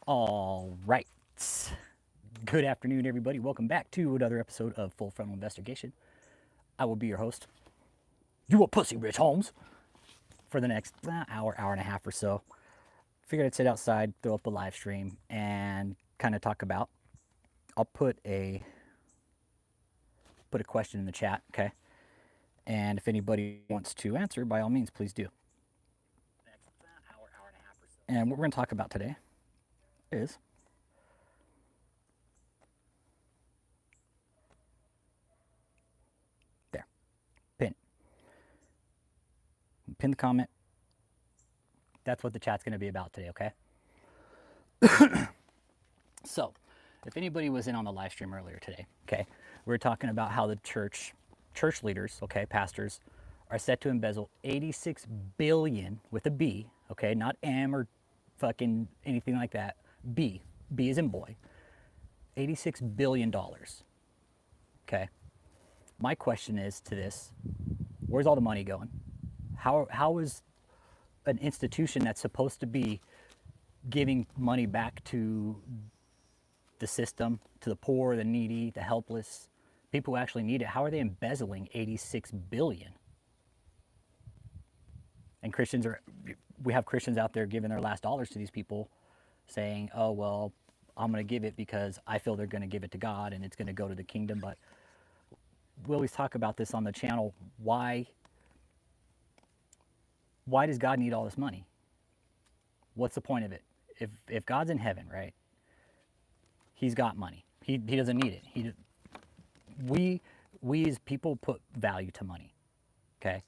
All right. Good afternoon, everybody. Welcome back to another episode of Full Frontal Investigation. I will be your host, you a pussy, Rich Holmes, for the next hour and a half or so. Figured I'd sit outside, throw up a live stream, and kind of talk about. I'll put a question in the chat, okay? And if anybody wants to answer, by all means, please do. And what we're going to talk about today is there. Pin the comment. That's what the chat's going to be about today, okay? So, if anybody was in on the live stream earlier today, okay, we were talking about how the church leaders, okay, pastors, are set to embezzle 86 billion with a B, okay, not M or fucking anything like that. B is in boy. $86 billion. Okay. My question is to this: where's all the money going? How is an institution that's supposed to be giving money back to the system, to the poor, the needy, the helpless, people who actually need it, how are they embezzling 86 billion? And we have Christians out there giving their last dollars to these people, saying, oh, well, I'm going to give it because I feel they're going to give it to God and it's going to go to the kingdom. But we always talk about this on the channel. Why does God need all this money? What's the point of it? If God's in heaven, right, he's got money. He doesn't need it. We as people put value to money, okay?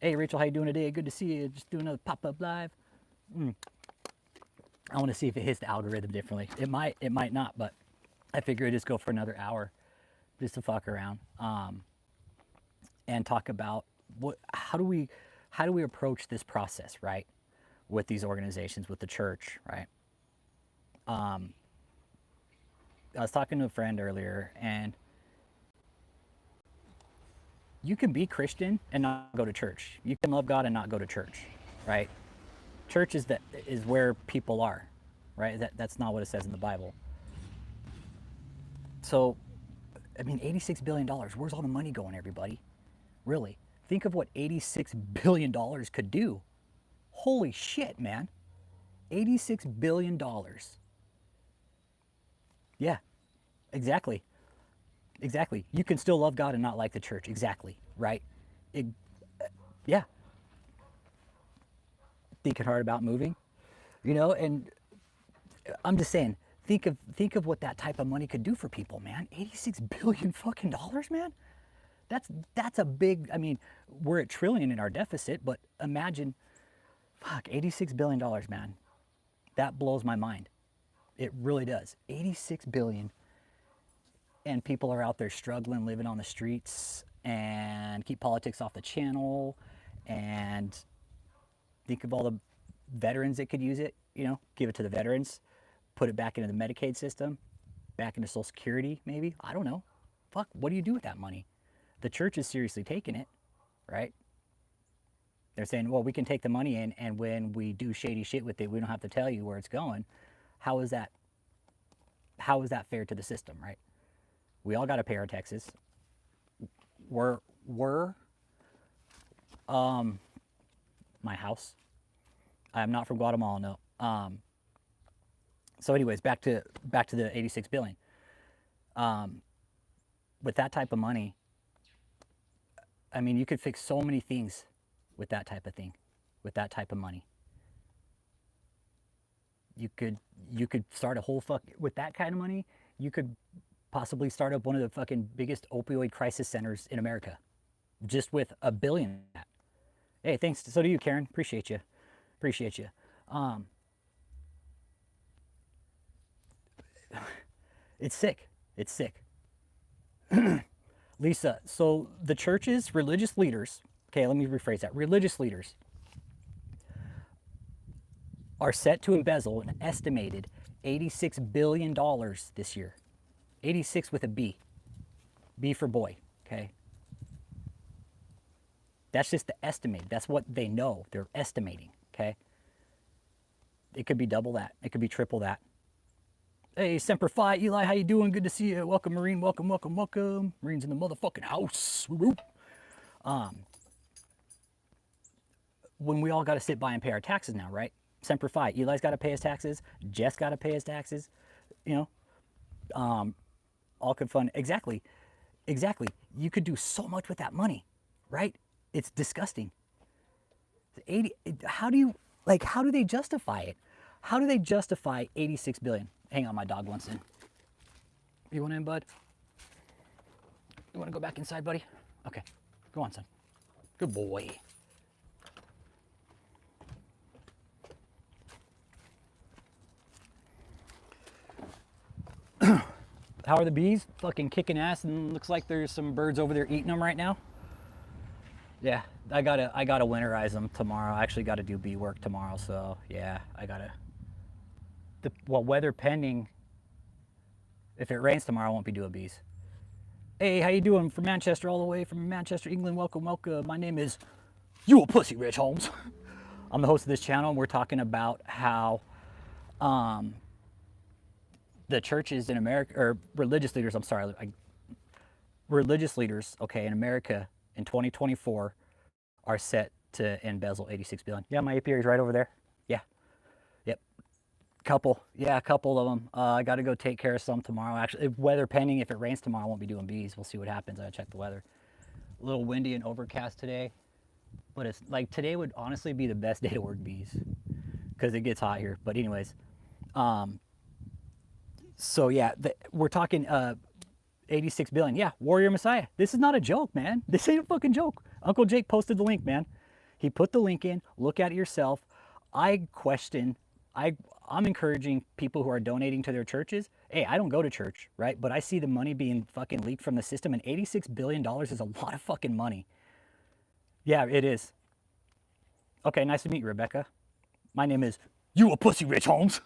Hey, Rachel, how you doing today? Good to see you. Just doing another pop-up live. I want to see if it hits the algorithm differently. It might not, but I figure I'd just go for another hour just to fuck around and talk about how do we approach this process, right, with these organizations, with the church, right? I was talking to a friend earlier, and you can be Christian and not go to church. You can love God and not go to church, right? Church is where people are, right? That's not what it says in the Bible. So, I mean, $86 billion, where's all the money going, everybody? Really? Think of what $86 billion could do. Holy shit, man. $86 billion. Yeah, exactly. Exactly. You can still love God and not like the church. Exactly. Right? Yeah. Thinking hard about moving, and I'm just saying, think of what that type of money could do for people, man. 86 billion fucking dollars, man. That's a big, I mean, we're at trillion in our deficit, but imagine, fuck, $86 billion, man. That blows my mind. It really does. 86 billion. And people are out there struggling, living on the streets, and keep politics off the channel. And think of all the veterans that could use it, give it to the veterans, put it back into the Medicaid system, back into Social Security, maybe. I don't know. Fuck, what do you do with that money? The church is seriously taking it, right? They're saying, well, we can take the money in, and when we do shady shit with it, we don't have to tell you where it's going. How is that fair to the system, right? We all got to pay our taxes. We're my house. I'm not from Guatemala, no. So anyways, back to the 86 billion. With that type of money, I mean, you could fix so many things with that type of thing, with that type of money. You could start a whole with that kind of money. You could possibly start up one of the fucking biggest opioid crisis centers in America, just with $1 billion. Hey, thanks. So do you, Karen. Appreciate you. It's sick. Lisa, so the church's religious leaders, okay, let me rephrase that. Religious leaders are set to embezzle an estimated $86 billion this year. 86 with a B. B for boy, okay? That's just the estimate. That's what they know. They're estimating, okay? It could be double that. It could be triple that. Hey, Semper Fi, Eli, how you doing? Good to see you. Welcome, Marine. Welcome, welcome, welcome. Marine's in the motherfucking house. Woo-woo. When we all got to sit by and pay our taxes now, right? Semper Fi. Eli's got to pay his taxes. Jess got to pay his taxes. You know, all good fun. Exactly. Exactly. You could do so much with that money, right? It's disgusting. 80. How do they justify it? How do they justify 86 billion? Hang on, my dog wants in. You want in, bud? You want to go back inside, buddy? Okay. Go on, son. Good boy. How are the bees? Fucking kicking ass, and looks like there's some birds over there eating them right now. Yeah, I gotta winterize them tomorrow. I actually gotta do bee work tomorrow, so yeah, I gotta. Well, weather pending. If it rains tomorrow, I won't be doing bees. Hey, how you doing? From Manchester, all the way from Manchester, England. Welcome, welcome. My name is You a Pussy, Rich Holmes. I'm the host of this channel, and we're talking about how the churches in America, or religious leaders, I'm sorry, religious leaders, okay, in America in 2024 are set to embezzle 86 billion. Yeah, my apiary is right over there. Yeah, yep, a couple of them. I got to go take care of some tomorrow. Actually, if weather pending, if it rains tomorrow, I won't be doing bees. We'll see what happens. I check the weather. A little windy and overcast today, but it's like today would honestly be the best day to work bees because it gets hot here. But anyways, so yeah, we're talking 86 billion. Yeah, Warrior Messiah. This is not a joke, man. This ain't a fucking joke. Uncle Jake posted the link, man. He put the link in. Look at it yourself. I'm encouraging people who are donating to their churches. Hey, I don't go to church, right? But I see the money being fucking leaked from the system, and $86 billion is a lot of fucking money. Yeah, it is. Okay, nice to meet you, Rebecca. My name is You a Pussy, Rich Holmes.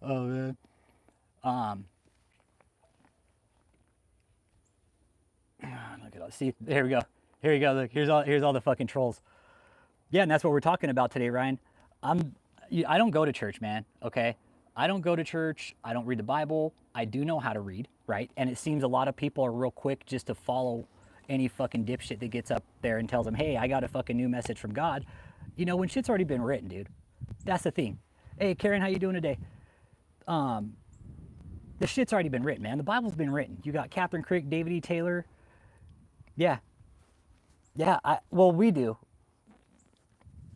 Oh, man. Look at all. See, here we go. Here you go. Look, here's all the fucking trolls. Yeah, and that's what we're talking about today, Ryan. I don't go to church, man. Okay, I don't go to church. I don't read the Bible. I do know how to read, right? And it seems a lot of people are real quick just to follow any fucking dipshit that gets up there and tells them, "Hey, I got a fucking new message from God." You know, when shit's already been written, dude. That's the thing. Hey, Karen, how you doing today? The shit's already been written, man. The Bible's been written. You got KathrynKrick, DavidETaylor. Yeah. Yeah, well, we do.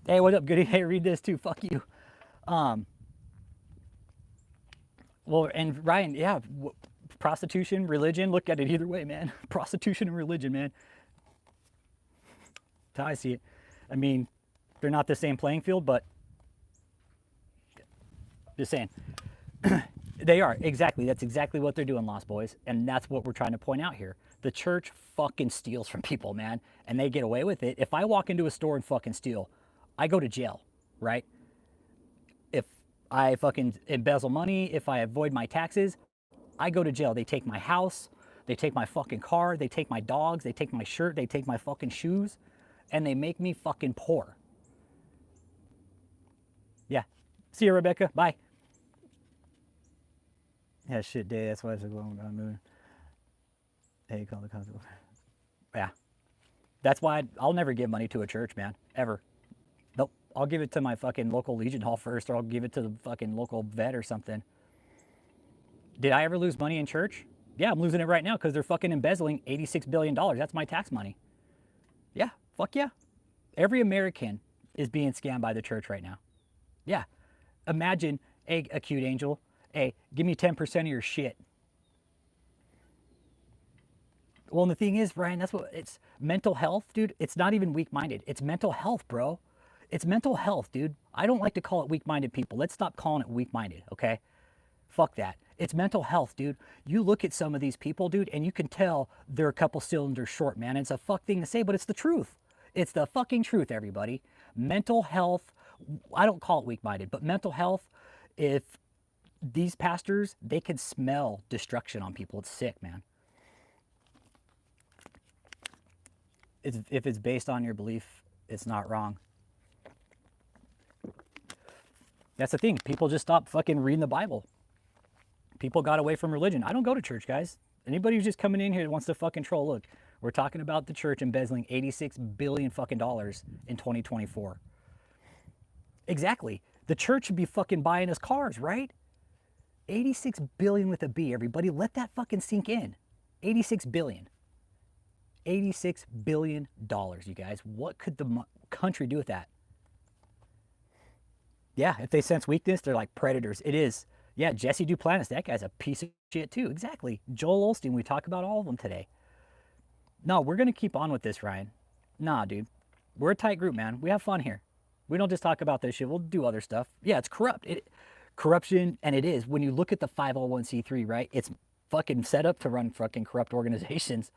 Hey, what up, goody? Hey, read this too. Fuck you. Well, and Ryan, yeah, prostitution, religion, look at it either way, man. Prostitution and religion, man. That's how I see it. I mean, they're not the same playing field, but just saying. They are, exactly. That's exactly what they're doing, Lost Boys. And that's what we're trying to point out here. The church fucking steals from people, man. And they get away with it. If I walk into a store and fucking steal, I go to jail, right? If I fucking embezzle money, if I avoid my taxes, I go to jail. They take my house, they take my fucking car, they take my dogs, they take my shirt, they take my fucking shoes, and they make me fucking poor. Yeah. See you, Rebecca. Bye. Yeah, shit day. That's why it's going on moon. Hey, call the constable. Yeah. That's why I'll never give money to a church, man. Ever. Nope. I'll give it to my fucking local Legion Hall first, or I'll give it to the fucking local vet or something. Did I ever lose money in church? Yeah, I'm losing it right now because they're fucking embezzling $86 billion. That's my tax money. Yeah, fuck yeah. Every American is being scammed by the church right now. Yeah. Imagine, hey, acute angel, hey, give me 10% of your shit. Well, and the thing is, Brian, that's what it's mental health, dude. It's not even weak-minded. It's mental health, bro. It's mental health, dude. I don't like to call it weak-minded people. Let's stop calling it weak-minded, okay? Fuck that. It's mental health, dude. You look at some of these people, dude, and you can tell they're a couple cylinders short, man. It's a fuck thing to say, but it's the truth. It's the fucking truth, everybody. Mental health, I don't call it weak-minded, but mental health, if these pastors, they can smell destruction on people. It's sick, man. If it's based on your belief, it's not wrong. That's the thing. People just stopped fucking reading the Bible. People got away from religion. I don't go to church, guys. Anybody who's just coming in here that wants to fucking troll, look, we're talking about the church embezzling $86 billion fucking dollars in 2024. Exactly. The church should be fucking buying us cars, right? 86 billion with a B, everybody. Let that fucking sink in. 86 billion. $86 billion, you guys. What could the country do with that? Yeah, if they sense weakness, they're like predators. It is. Yeah, Jesse Duplantis, that guy's a piece of shit too. Exactly. Joel Osteen, we talk about all of them today. No, we're going to keep on with this, Ryan. Nah, dude. We're a tight group, man. We have fun here. We don't just talk about this shit. We'll do other stuff. Yeah, it's corrupt. Corruption, and it is. When you look at the 501c3, right, it's fucking set up to run fucking corrupt organizations.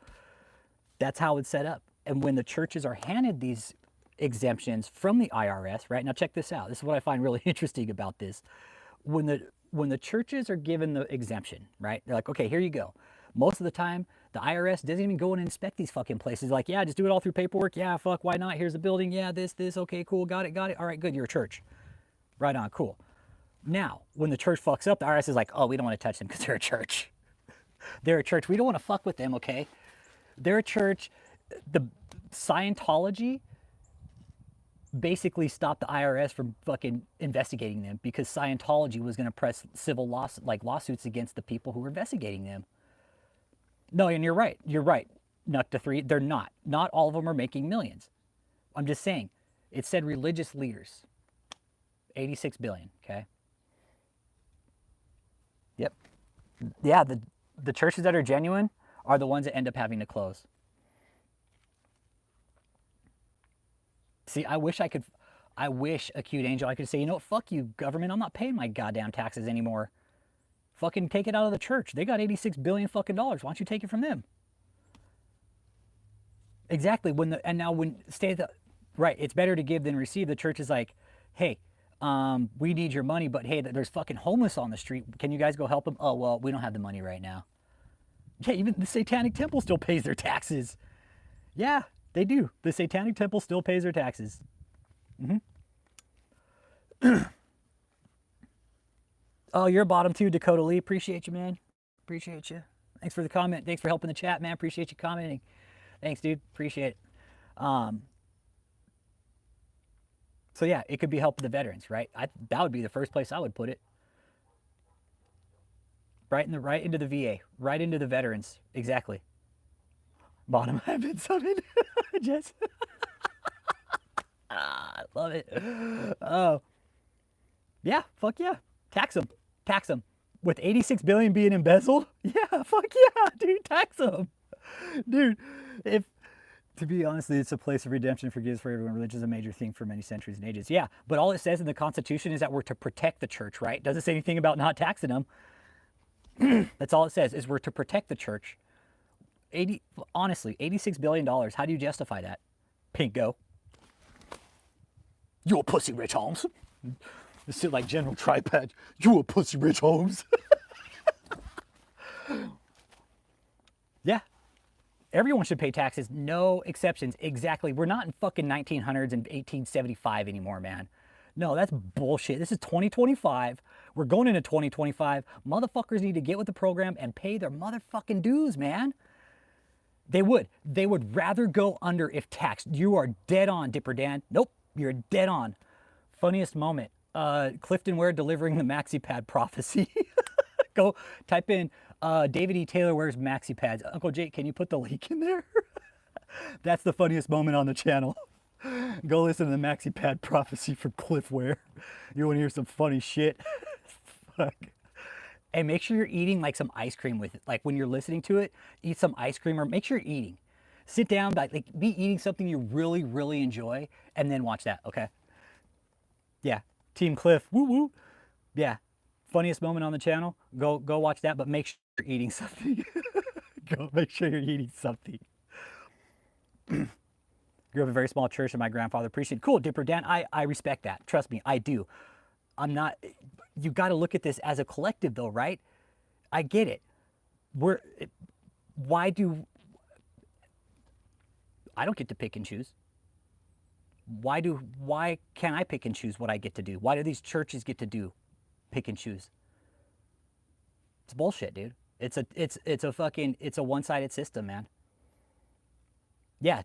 That's how it's set up. And when the churches are handed these exemptions from the IRS, right, now check this out. This is what I find really interesting about this. When the churches are given the exemption, right, they're like, okay, here you go. Most of the time, the IRS doesn't even go and inspect these fucking places. Like, yeah, just do it all through paperwork. Yeah, fuck, why not? Here's the building. Yeah, this, okay, cool, got it. All right, good, you're a church. Right on, cool. Now, when the church fucks up, the IRS is like, oh, we don't want to touch them because they're a church. They're a church. We don't want to fuck with them, okay? They're a church. The Scientology basically stopped the IRS from fucking investigating them because Scientology was going to press civil lawsuits against the people who were investigating them. No, and you're right. Nukta 3, they're not. Not all of them are making millions. I'm just saying. It said religious leaders. 86 billion, okay? Yep. Yeah, the churches that are genuine are the ones that end up having to close. See, I wish, Acute Angel, I could say, you know what, fuck you, government, I'm not paying my goddamn taxes anymore. Fucking take it out of the church. They got 86 billion fucking dollars. Why don't you take it from them? Exactly. Right, it's better to give than receive. The church is like, hey, we need your money, but hey, there's fucking homeless on the street. Can you guys go help them? Oh, well, we don't have the money right now. Yeah, even the Satanic Temple still pays their taxes. Yeah, they do. The Satanic Temple still pays their taxes. Oh, you're a bottom too, Dakota Lee. Appreciate you, man. Appreciate you. Thanks for the comment. Thanks for helping the chat, man. Appreciate you commenting. Thanks, dude. Appreciate it. So yeah, it could be helping the veterans, right? That would be the first place I would put it. Right into the VA, right into the veterans. Exactly. Bottom have been summoned. Jess. I love it. Oh. Yeah, fuck yeah. Tax them. With 86 billion being embezzled? Yeah, fuck yeah, dude, tax them. Dude, to be honest, it's a place of redemption, forgiveness for everyone. Religion is a major thing for many centuries and ages. Yeah, but all it says in the Constitution is that we're to protect the church, right? It doesn't say anything about not taxing them. That's all it says, is we're to protect the church. Honestly, $86 billion, how do you justify that? Pinko. You a pussy, Rich Holmes. Sit like General Tripad. You a pussy, Rich Holmes. Yeah. Everyone should pay taxes. No exceptions. Exactly. We're not in fucking 1900s and 1875 anymore, man. No, that's bullshit. This is 2025. We're going into 2025. Motherfuckers need to get with the program and pay their motherfucking dues, man. They would rather go under if taxed. You are dead on, Dipper Dan. Nope, you're dead on. Funniest moment. Clifton Ware delivering the maxi pad prophecy. Go type in DavidETaylor wears maxi pads. Uncle Jake, can you put the link in there? That's the funniest moment on the channel. Go listen to the maxi pad prophecy from Cliff Ware. You want to hear some funny shit? Fuck. And make sure you're eating like some ice cream with it. Like when you're listening to it, eat some ice cream, or make sure you're eating. Sit down, like be eating something you really, really enjoy, and then watch that, okay? Yeah, Team Cliff, woo woo. Yeah, funniest moment on the channel. Go watch that, but make sure you're eating something. Go make sure you're eating something. Grew up in a very small church, and my grandfather appreciated. Cool, Dipper Dan. I respect that. Trust me, I do. I'm not. You got to look at this as a collective, though, right? I get it. I don't get to pick and choose. Why can't I pick and choose what I get to do? Why do these churches get to do pick and choose? It's bullshit, dude. It's a one-sided system, man. Yeah,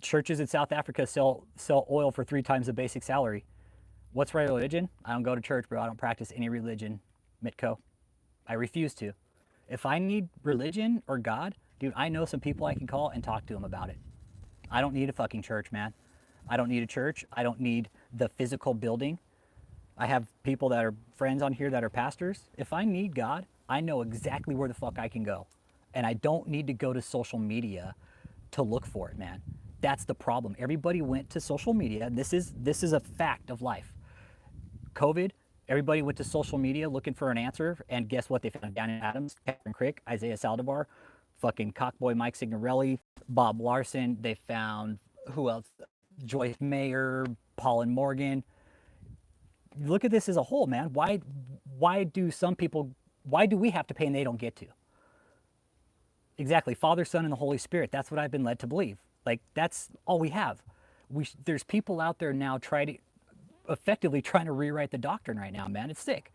churches in South Africa sell oil for 3 times the basic salary. What's right religion? I don't go to church, bro. I don't practice any religion, Mitko. I refuse to. If I need religion or God, dude, I know some people I can call and talk to them about it. I don't need a fucking church, man. I don't need a church. I don't need the physical building. I have people that are friends on here that are pastors. If I need God, I know exactly where the fuck I can go. And I don't need to go to social media to look for it, man. That's the problem. Everybody went to social media. This is a fact of life. COVID, everybody went to social media looking for an answer, and guess what? They found Daniel Adams, KathrynKrick, Isaiah Saldivar, fucking Cockboy Mike Signorelli, Bob Larson. They found, who else? Joyce Mayer, Paul and Morgan. Look at this as a whole, man. Why do we have to pay and they don't get to? Exactly. Father, Son, and the Holy Spirit. That's what I've been led to believe. Like, that's all we have. There's people out there now effectively trying to rewrite the doctrine right now, man. It's sick.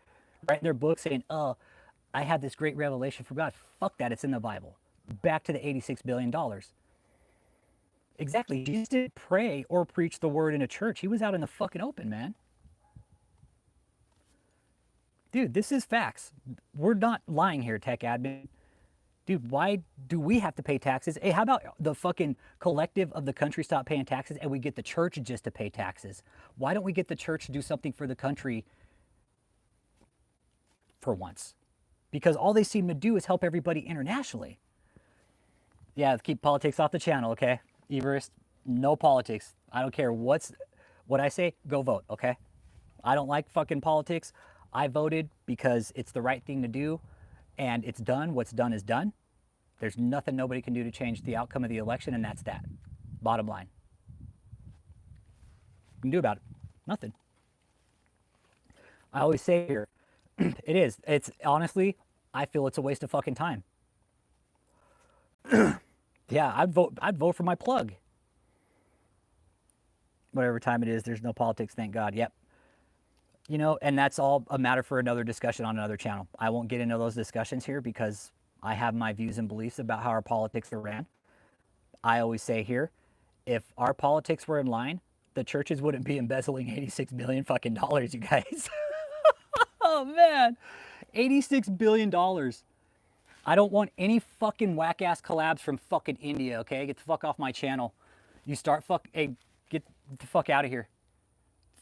Writing their book saying, oh, I had this great revelation from God. Fuck that. It's in the Bible. Back to the $86 billion. Exactly. Jesus didn't pray or preach the word in a church. He was out in the fucking open, man. Dude, this is facts. We're not lying here, tech admin. Dude, why do we have to pay taxes? Hey, how about the fucking collective of the country stop paying taxes and we get the church just to pay taxes? Why don't we get the church to do something for the country for once? Because all they seem to do is help everybody internationally. Yeah, keep politics off the channel, okay? Everest, no politics. I don't care what I say, go vote, okay? I don't like fucking politics. I voted because it's the right thing to do. And it's done. What's done is done. There's nothing nobody can do to change the outcome of the election, and that's that. Bottom line. You can do about it. Nothing. I always say here, it is. It's honestly, I feel it's a waste of fucking time. Yeah, I'd vote for my plug. Whatever time it is, there's no politics, thank God. Yep. You know, and that's all a matter for another discussion on another channel. I won't get into those discussions here because I have my views and beliefs about how our politics are ran. I always say here, if our politics were in line, the churches wouldn't be embezzling 86 billion fucking dollars, you guys. Oh man, 86 billion dollars. I don't want any fucking whack ass collabs from fucking India, okay? Get the fuck off my channel. You start hey, get the fuck out of here.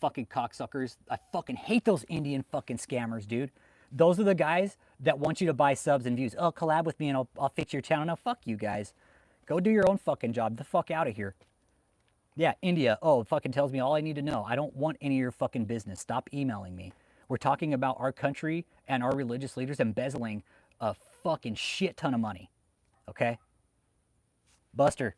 Fucking cocksuckers. I fucking hate those Indian fucking scammers, dude. Those are the guys that want you to buy subs and views. Oh, collab with me and I'll fix your channel. No, fuck you guys. Go do your own fucking job. Get the fuck out of here. Yeah, India. Oh, it fucking tells me all I need to know. I don't want any of your fucking business. Stop emailing me. We're talking about our country and our religious leaders embezzling a fucking shit ton of money. Okay? Buster,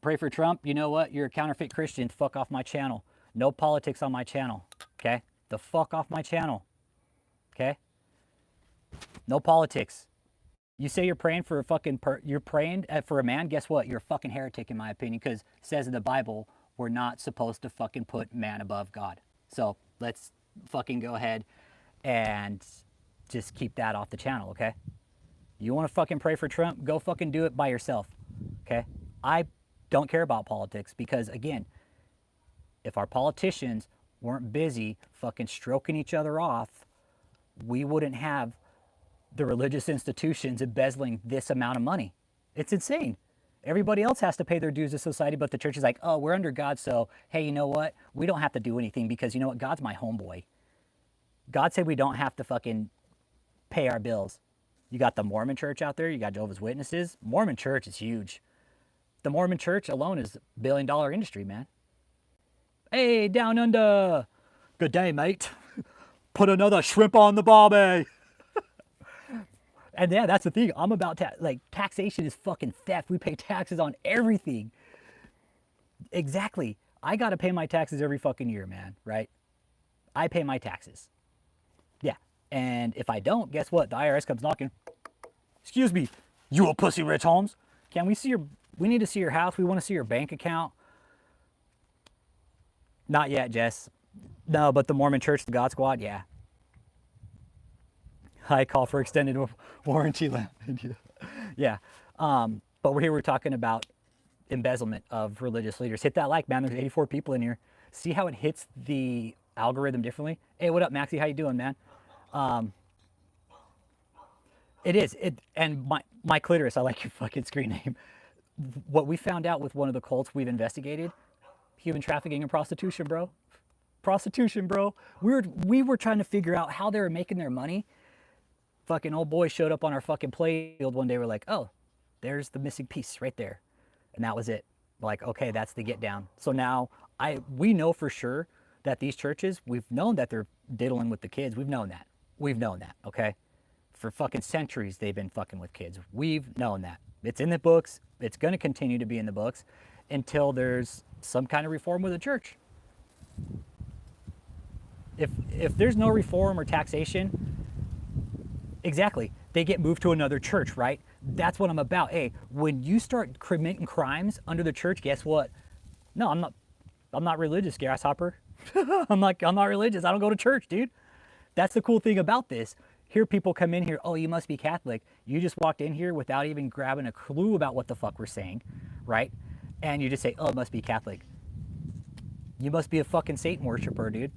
pray for Trump. You know what? You're a counterfeit Christian. Fuck off my channel. No politics on my channel, okay? The fuck off my channel, okay? No politics. You say you're praying for a fucking, you're praying for a man, guess what? You're a fucking heretic in my opinion, because it says in the Bible, we're not supposed to fucking put man above God. So let's fucking go ahead and just keep that off the channel, okay? You want to fucking pray for Trump? Go fucking do it by yourself, okay? I don't care about politics because, again, if our politicians weren't busy fucking stroking each other off, we wouldn't have the religious institutions embezzling this amount of money. It's insane. Everybody else has to pay their dues to society, but the church is like, oh, we're under God, so, hey, you know what? We don't have to do anything because, you know what? God's my homeboy. God said we don't have to fucking pay our bills. You got the Mormon church out there. You got Jehovah's Witnesses. Mormon church is huge. The Mormon church alone is $1 billion industry, man. Hey, down under. Good day, mate. Put another shrimp on the barbie. And yeah, that's the thing. I'm about taxation is fucking theft. We pay taxes on everything. Exactly. I got to pay my taxes every fucking year, man, right? I pay my taxes. Yeah. And if I don't, guess what? The IRS comes knocking. Excuse me, you a pussy, Rich Holmes. We need to see your house. We want to see your bank account. Not yet, Jess. No, but the Mormon Church, the God Squad, yeah. I call for extended warranty. Yeah. But we're talking about embezzlement of religious leaders. Hit that like, man. There's 84 people in here. See how it hits the algorithm differently? Hey, what up, Maxie? How you doing, man? It is. And my clitoris, I like your fucking screen name. What we found out with one of the cults we've investigated, human trafficking and prostitution, bro. Prostitution, bro. We were trying to figure out how they were making their money. Fucking old boy showed up on our fucking playfield one day. We're like, oh, there's the missing piece right there. And that was it. Like, okay, that's the get down. So now we know for sure that these churches, we've known that they're diddling with the kids. We've known that. We've known that, okay? For fucking centuries, they've been fucking with kids. We've known that. It's in the books. It's going to continue to be in the books until there's some kind of reform with the church. If there's no reform or taxation, exactly, they get moved to another church, right? That's what I'm about. Hey, when you start committing crimes under the church, guess what? No, I'm not religious, grasshopper. I'm not religious. I don't go to church, dude. That's the cool thing about this. Here people come in here, oh, you must be Catholic. You just walked in here without even grabbing a clue about what the fuck we're saying, right? And you just say, oh, it must be Catholic. You must be a fucking Satan worshiper, dude.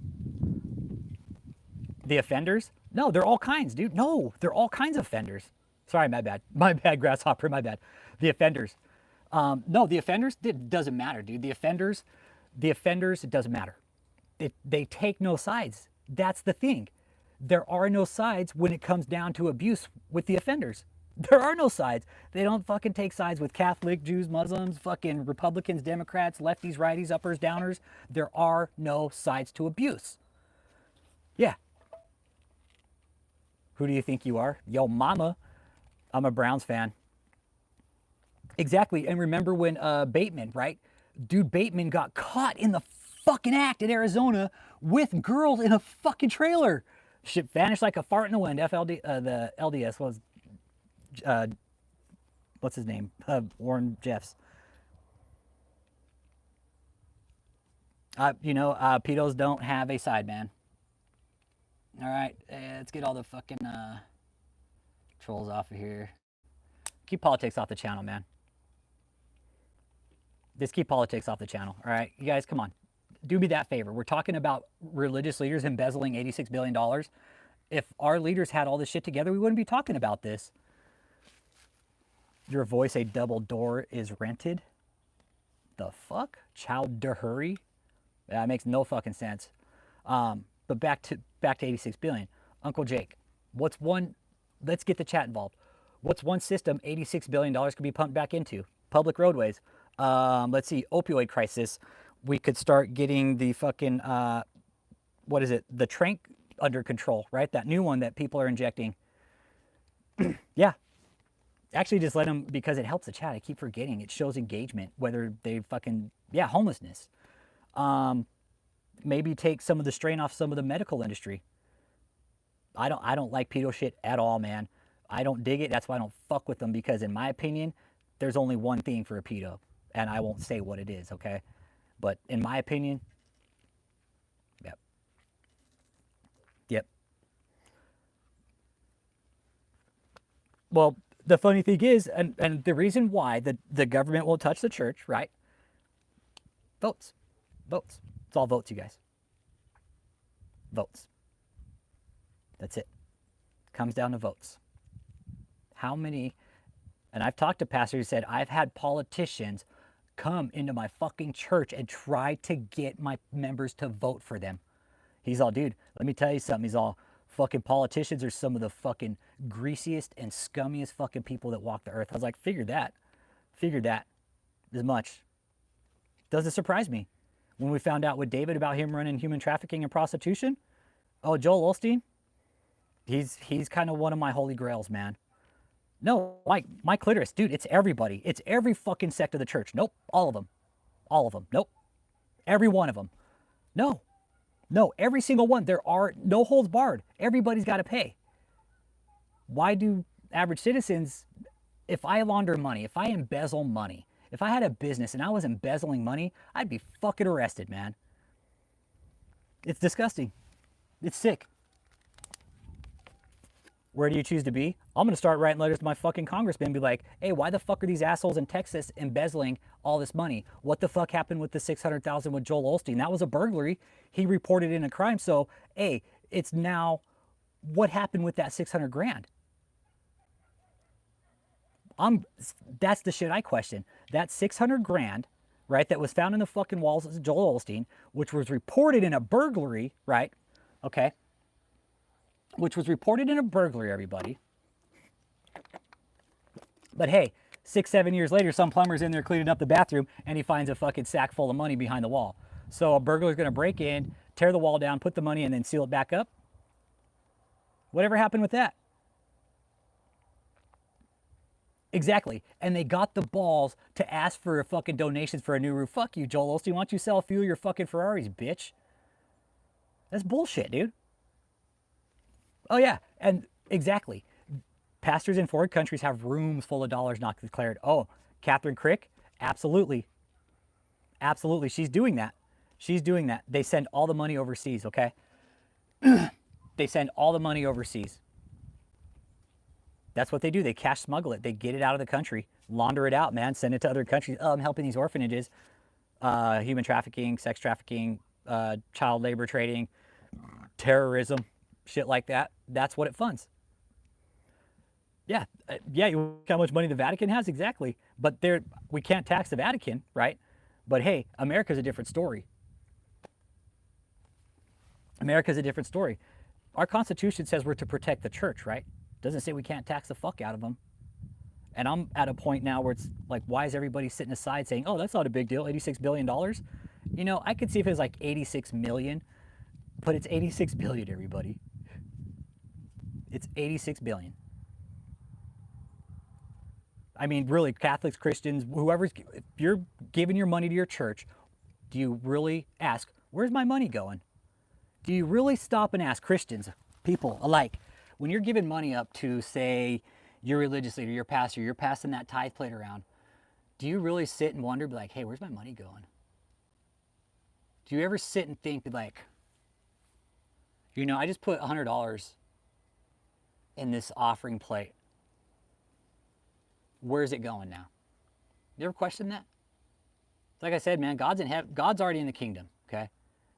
The offenders? No, they're all kinds, dude. No, they're all kinds of offenders. Sorry, my bad. My bad, grasshopper, my bad. The offenders. No, the offenders, it doesn't matter, dude. The offenders, it doesn't matter. They take no sides. That's the thing. There are no sides when it comes down to abuse with the offenders. There are no sides. They don't fucking take sides with Catholic, Jews, Muslims, fucking Republicans, Democrats, lefties, righties, uppers, downers. There are no sides to abuse. Yeah. Who do you think you are? Yo, mama. I'm a Browns fan. Exactly. And remember when Bateman, right? Dude, Bateman got caught in the fucking act in Arizona with girls in a fucking trailer. Shit vanished like a fart in the wind. The LDS was, what's his name? Warren Jeffs. Pedos don't have a side, man. All right, let's get all the fucking trolls off of here. Keep politics off the channel, man. Just keep politics off the channel, all right? You guys, come on. Do me that favor. We're talking about religious leaders embezzling $86 billion. If our leaders had all this shit together, we wouldn't be talking about this. Your voice, a double door is rented? The fuck? Chow hurry? That makes no fucking sense. But back to 86 billion. Uncle Jake, let's get the chat involved. What's one system $86 billion could be pumped back into? Public roadways. Let's see, opioid crisis. We could start getting the fucking, the trank under control, right? That new one that people are injecting. Yeah. Actually, just let them, because it helps the chat. I keep forgetting. It shows engagement, whether they fucking, yeah, homelessness. Maybe take some of the strain off some of the medical industry. I don't like pedo shit at all, man. I don't dig it. That's why I don't fuck with them, because in my opinion, there's only one thing for a pedo, and I won't say what it is, okay? But in my opinion, yep. Yep. Well, the funny thing is, and the reason why the government won't touch the church, right? Votes. Votes. It's all votes, you guys. Votes. That's it. Comes down to votes. How many, and I've talked to pastors who said, I've had politicians come into my fucking church and try to get my members to vote for them. He's all, dude, let me tell you something. He's all, fucking politicians are some of the fucking greasiest and scummiest fucking people that walk the earth. I was like, figured that as much. Doesn't surprise me. When we found out with David about him running human trafficking and prostitution, oh, Joel Osteen, he's kind of one of my holy grails, man. No, my clitoris, dude, it's everybody. It's every fucking sect of the church. Nope, all of them. All of them. Nope. Every one of them. No, every single one. There are no holds barred. Everybody's got to pay. Why do average citizens, if I launder money, if I embezzle money, if I had a business and I was embezzling money, I'd be fucking arrested, man. It's disgusting. It's sick. Where do you choose to be? I'm going to start writing letters to my fucking congressman and be like, hey, why the fuck are these assholes in Texas embezzling all this money? What the fuck happened with the $600,000 with Joel Osteen? That was a burglary. He reported in a crime. So, hey, it's now what happened with that 600 grand? That's the shit I question. That 600 grand, right, that was found in the fucking walls of Joel Osteen, which was reported in a burglary, right? Okay. Which was reported in a burglary, everybody. But hey, 6-7 years later, some plumber's in there cleaning up the bathroom and he finds a fucking sack full of money behind the wall. So a burglar's gonna break in, tear the wall down, put the money in, and then seal it back up. Whatever happened with that? Exactly. And they got the balls to ask for fucking donations for a new roof. Fuck you, Joel Osteen. Why don't you sell a few of your fucking Ferraris, bitch? That's bullshit, dude. Oh, yeah. And exactly. Pastors in foreign countries have rooms full of dollars not declared. Oh, KathrynKrick? Absolutely. Absolutely. She's doing that. She's doing that. They send all the money overseas, okay? They send all the money overseas. That's what they do. They cash smuggle it. They get it out of the country, launder it out, man, send it to other countries. Oh, I'm helping these orphanages. Human trafficking, sex trafficking, child labor trading, terrorism, shit like that. That's what it funds. Yeah, yeah. You look how much money the Vatican has, exactly. But we can't tax the Vatican, right? But hey, America's a different story. America's a different story. Our Constitution says we're to protect the church, right? Doesn't say we can't tax the fuck out of them. And I'm at a point now where it's like, why is everybody sitting aside saying, oh, that's not a big deal, $86 billion? You know, I could see if it was like 86 million, but it's 86 billion, everybody. It's 86 billion. I mean, really, Catholics, Christians, whoever's, if you're giving your money to your church, do you really ask, where's my money going? Do you really stop and ask Christians, people alike, when you're giving money up to, say, your religious leader, your pastor, you're passing that tithe plate around, do you really sit and wonder, be like, hey, where's my money going? Do you ever sit and think, be like, you know, I just put $100 in this offering plate. Where's it going now? You ever question that? Like I said, man, God's in heaven. God's already in the kingdom, okay?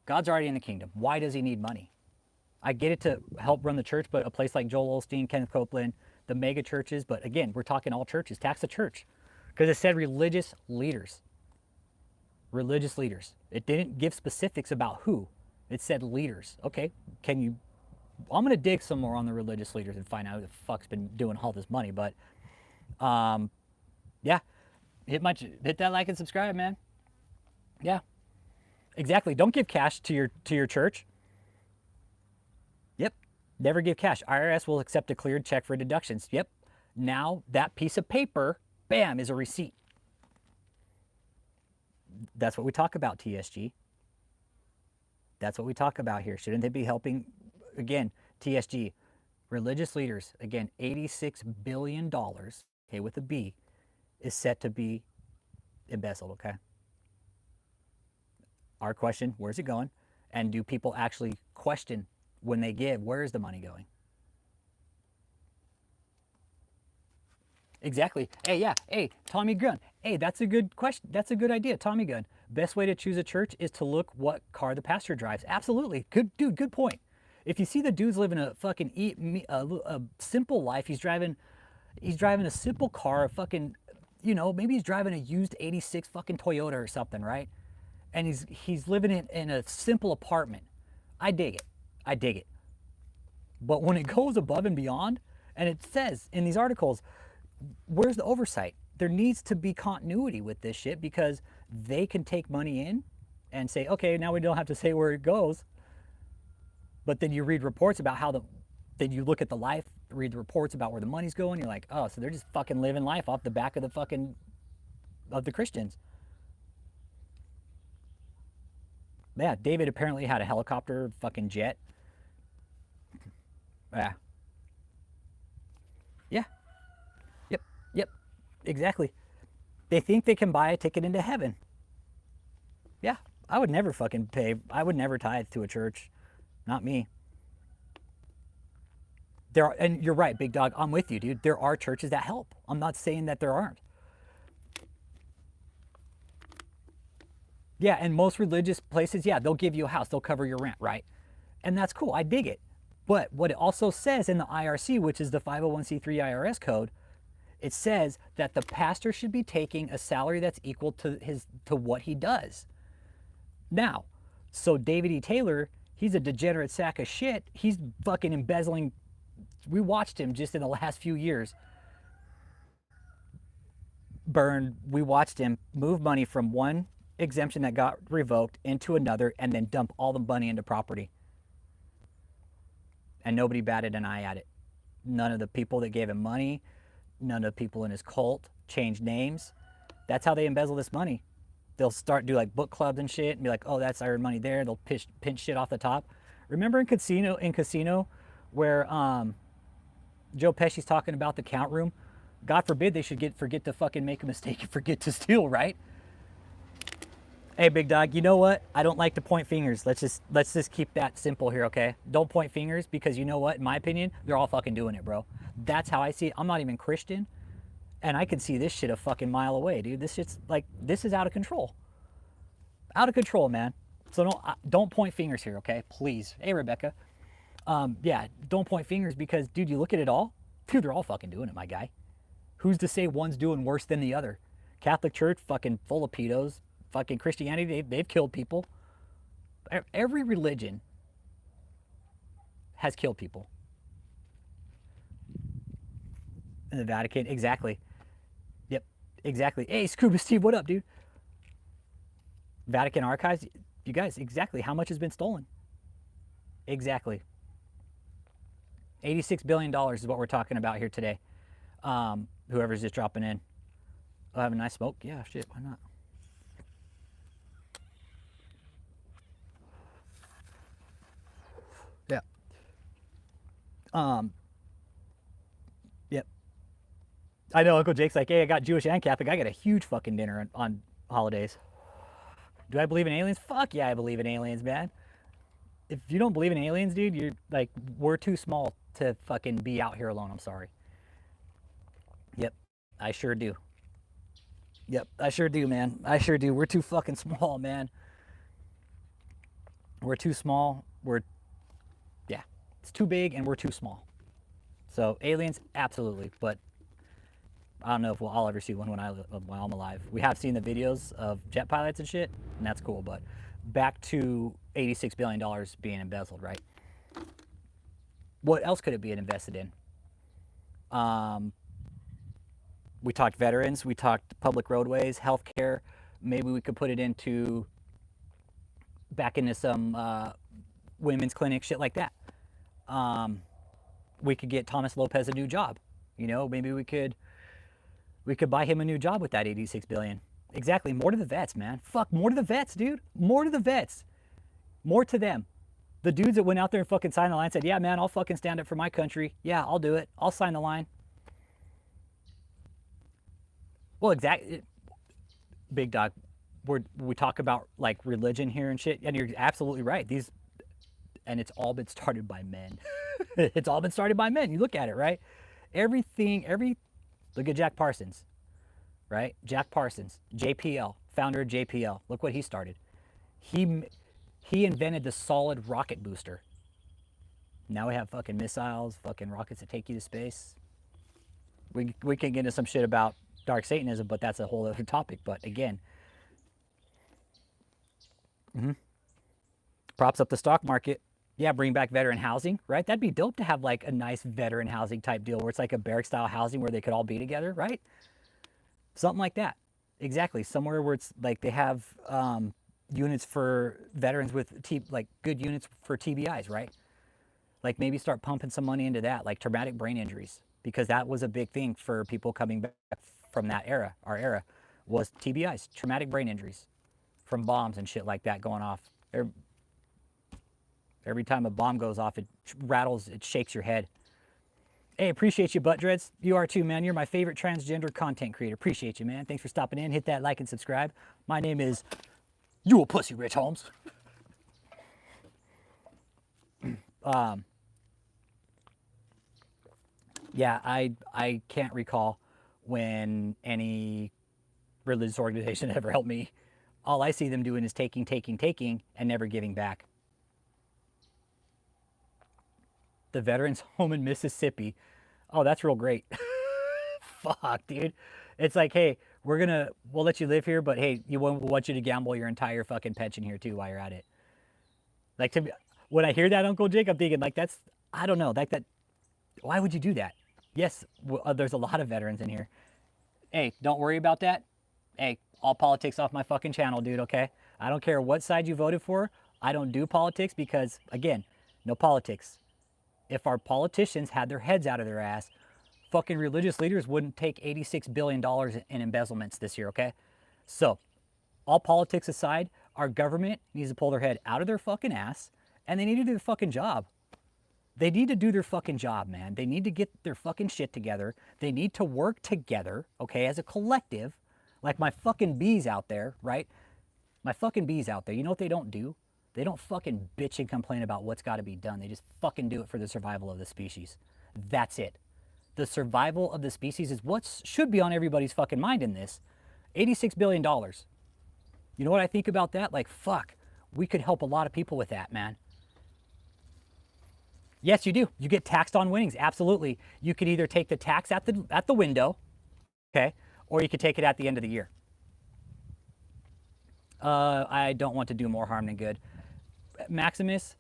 God's already in the kingdom. Why does he need money? I get it to help run the church, but a place like Joel Osteen, Kenneth Copeland, the mega churches, but again, we're talking all churches. Tax the church. Because it said religious leaders. Religious leaders. It didn't give specifics about who. It said leaders. Okay, I'm going to dig some more on the religious leaders and find out who the fuck's been doing all this money, but yeah, hit that like and subscribe, man. Yeah, exactly. Don't give cash to your church. Yep, never give cash. IRS will accept a cleared check for deductions. Yep, now that piece of paper, bam, is a receipt. That's what we talk about, TSG. That's what we talk about here. Shouldn't they be helping? Again, TSG, religious leaders, again, $86 billion, okay, with a B, is set to be embezzled, okay? Our question, where's it going? And do people actually question when they give, where is the money going? Exactly. Hey, yeah. Hey, Tommy Gunn. Hey, that's a good question. That's a good idea, Tommy Gunn. Best way to choose a church is to look what car the pastor drives. Absolutely. Good dude, good point. If you see the dude's living a fucking a simple life, he's driving a simple car, a fucking, you know, maybe he's driving a used 86 fucking Toyota or something, right? And he's living in a simple apartment. I dig it. I dig it. But when it goes above and beyond, and it says in these articles, where's the oversight? There needs to be continuity with this shit, because they can take money in and say, okay, now we don't have to say where it goes. But then you read reports about then you look at the life, read the reports about where the money's going. You're like, oh, so they're just fucking living life off the back of the Christians. Yeah, David apparently had a helicopter, fucking jet. Yeah. Yeah. Yep, exactly. They think they can buy a ticket into heaven. Yeah, I would never fucking pay. I would never tithe to a church. Not me. There are, and you're right, big dog. I'm with you, dude. There are churches that help. I'm not saying that there aren't. Yeah, and most religious places, yeah, they'll give you a house. They'll cover your rent, right? And that's cool. I dig it. But what it also says in the IRC, which is the 501c3 IRS code, it says that the pastor should be taking a salary that's equal to what he does. Now, so DavidETaylor, he's a degenerate sack of shit. He's fucking embezzling. We watched him just in the last few years we watched him move money from one exemption that got revoked into another and then dump all the money into property. And nobody batted an eye at it. None of the people that gave him money, none of the people in his cult changed names. That's how they embezzle this money. They'll start do like book clubs and shit and be like, oh, that's our money there. They'll pinch shit off the top. Remember in Casino where Joe Pesci's talking about the count room? God forbid they should forget to fucking make a mistake and forget to steal, right? Hey, big dog, you know what? I don't like to point fingers. Let's just keep that simple here, okay? Don't point fingers because you know what? In my opinion, they're all fucking doing it, bro. That's how I see it. I'm not even Christian, and I can see this shit a fucking mile away, dude. This shit's like, this is out of control. Out of control, man. So don't point fingers here, okay? Please. Hey, Rebecca. Yeah, don't point fingers because, dude, you look at it all. Dude, they're all fucking doing it, my guy. Who's to say one's doing worse than the other? Catholic Church, fucking full of pedos. Fucking Christianity, they've killed people. Every religion has killed people. In the Vatican, exactly. Yep, exactly. Hey, Scuba Steve, what up, dude? Vatican archives, you guys, exactly. How much has been stolen? Exactly. $86 billion is what we're talking about here today. Whoever's just dropping in. I'll have a nice smoke. Yeah, shit, why not? Yeah. Yep. I know Uncle Jake's like, hey, I got Jewish and Catholic. I got a huge fucking dinner on holidays. Do I believe in aliens? Fuck yeah, I believe in aliens, man. If you don't believe in aliens, dude, you're like, we're too small to fucking be out here alone. I'm sorry. Yep, I sure do. Yep, I sure do, man. I sure do. We're too fucking small, man. We're too small. Yeah, it's too big and we're too small. So aliens, absolutely. But I don't know if I'll ever see one while I'm alive. We have seen the videos of jet pilots and shit, and that's cool. But back to $86 billion being embezzled, right? What else could it be invested in? We talked veterans, we talked public roadways, healthcare. Maybe we could put it back into some women's clinic, shit like that. We could get Thomas Lopez a new job. You know, maybe we could buy him a new job with that 86 billion. Exactly. More to the vets, man. Fuck, more to the vets, dude. More to the vets. More to them. The dudes that went out there and fucking signed the line said, yeah, man, I'll fucking stand up for my country. Yeah, I'll do it. I'll sign the line. Well, exactly. Big dog. We talk about like religion here and shit, and you're absolutely right. And it's all been started by men. It's all been started by men. You look at it, right? Look at Jack Parsons, right? Jack Parsons, JPL, founder of JPL. Look what he started. He invented the solid rocket booster. Now we have fucking missiles, fucking rockets that take you to space. We can get into some shit about dark Satanism, but that's a whole other topic. But again, props up the stock market. Yeah, bring back veteran housing, right? That'd be dope to have like a nice veteran housing type deal where it's like a barrack style housing where they could all be together, right? Something like that. Exactly. Somewhere where it's like they have units for veterans with like good units for TBIs, right? Like maybe start pumping some money into that, like traumatic brain injuries, because that was a big thing for people coming back from that era. Our era was TBIs, traumatic brain injuries from bombs and shit like that going off. Every time a bomb goes off, it rattles, it shakes your head. Hey, appreciate you, Butt Dreads. You are too, man. You're my favorite transgender content creator. Appreciate you, man. Thanks for stopping in. Hit that like and subscribe. My name is You a pussy, Rich Holmes. Yeah, I can't recall when any religious organization ever helped me. All I see them doing is taking, and never giving back. The Veterans Home in Mississippi. Oh, that's real great. Fuck, dude. It's like, hey, we'll let you live here, but hey, we'll want you to gamble your entire fucking pension here too while you're at it. Like, when I hear that, Uncle Jake, I'm thinking like I don't know, like that. Why would you do that? Yes, there's a lot of veterans in here. Hey, don't worry about that. Hey, all politics off my fucking channel, dude, okay? I don't care what side you voted for. I don't do politics because, again, no politics. If our politicians had their heads out of their ass, fucking religious leaders wouldn't take $86 billion in embezzlements this year, okay? So, all politics aside, our government needs to pull their head out of their fucking ass, and they need to do their fucking job. They need to do their fucking job, man. They need to get their fucking shit together. They need to work together, okay, as a collective. Like my fucking bees out there, right? My fucking bees out there, you know what they don't do? They don't fucking bitch and complain about what's got to be done. They just fucking do it for the survival of the species. That's it. The survival of the species is what should be on everybody's fucking mind in this. $86 billion. You know what I think about that? Like, fuck, we could help a lot of people with that, man. Yes, you do. You get taxed on winnings. Absolutely. You could either take the tax at the window, okay, or you could take it at the end of the year. I don't want to do more harm than good. Maximus,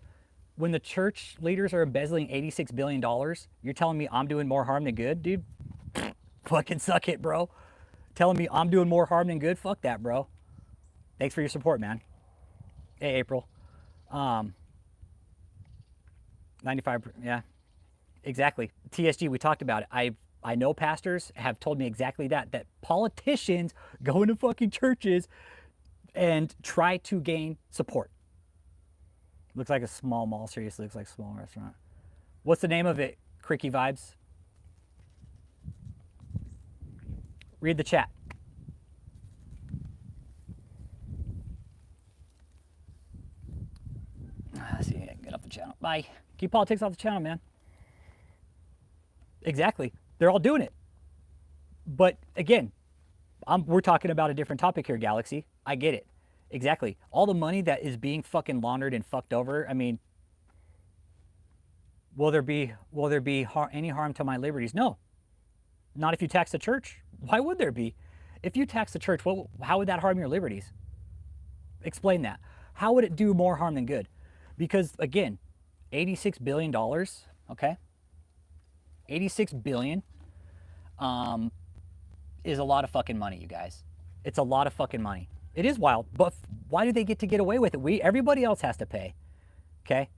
when the church leaders are embezzling $86 billion, you're telling me I'm doing more harm than good, dude? Fucking suck it, bro. Telling me I'm doing more harm than good? Fuck that, bro. Thanks for your support, man. Hey, April. 95, yeah, exactly. TSG, we talked about it. I know pastors have told me exactly that politicians go into fucking churches and try to gain support. Looks like a small mall, seriously, looks like a small restaurant. What's the name of it, Cricky Vibes? Read the chat. Let's see, get off the channel. Bye. Keep politics off the channel, man. Exactly. They're all doing it. But again, we're talking about a different topic here, Galaxy. I get it. Exactly. All the money that is being fucking laundered and fucked over, I mean, will there be any harm to my liberties? No. Not if you tax the church. Why would there be? If you tax the church, how would that harm your liberties? Explain that. How would it do more harm than good? Because again, $86 billion, okay? $86 billion is a lot of fucking money, you guys. It's a lot of fucking money. It is wild, but why do they get away with it? Everybody else has to pay, okay?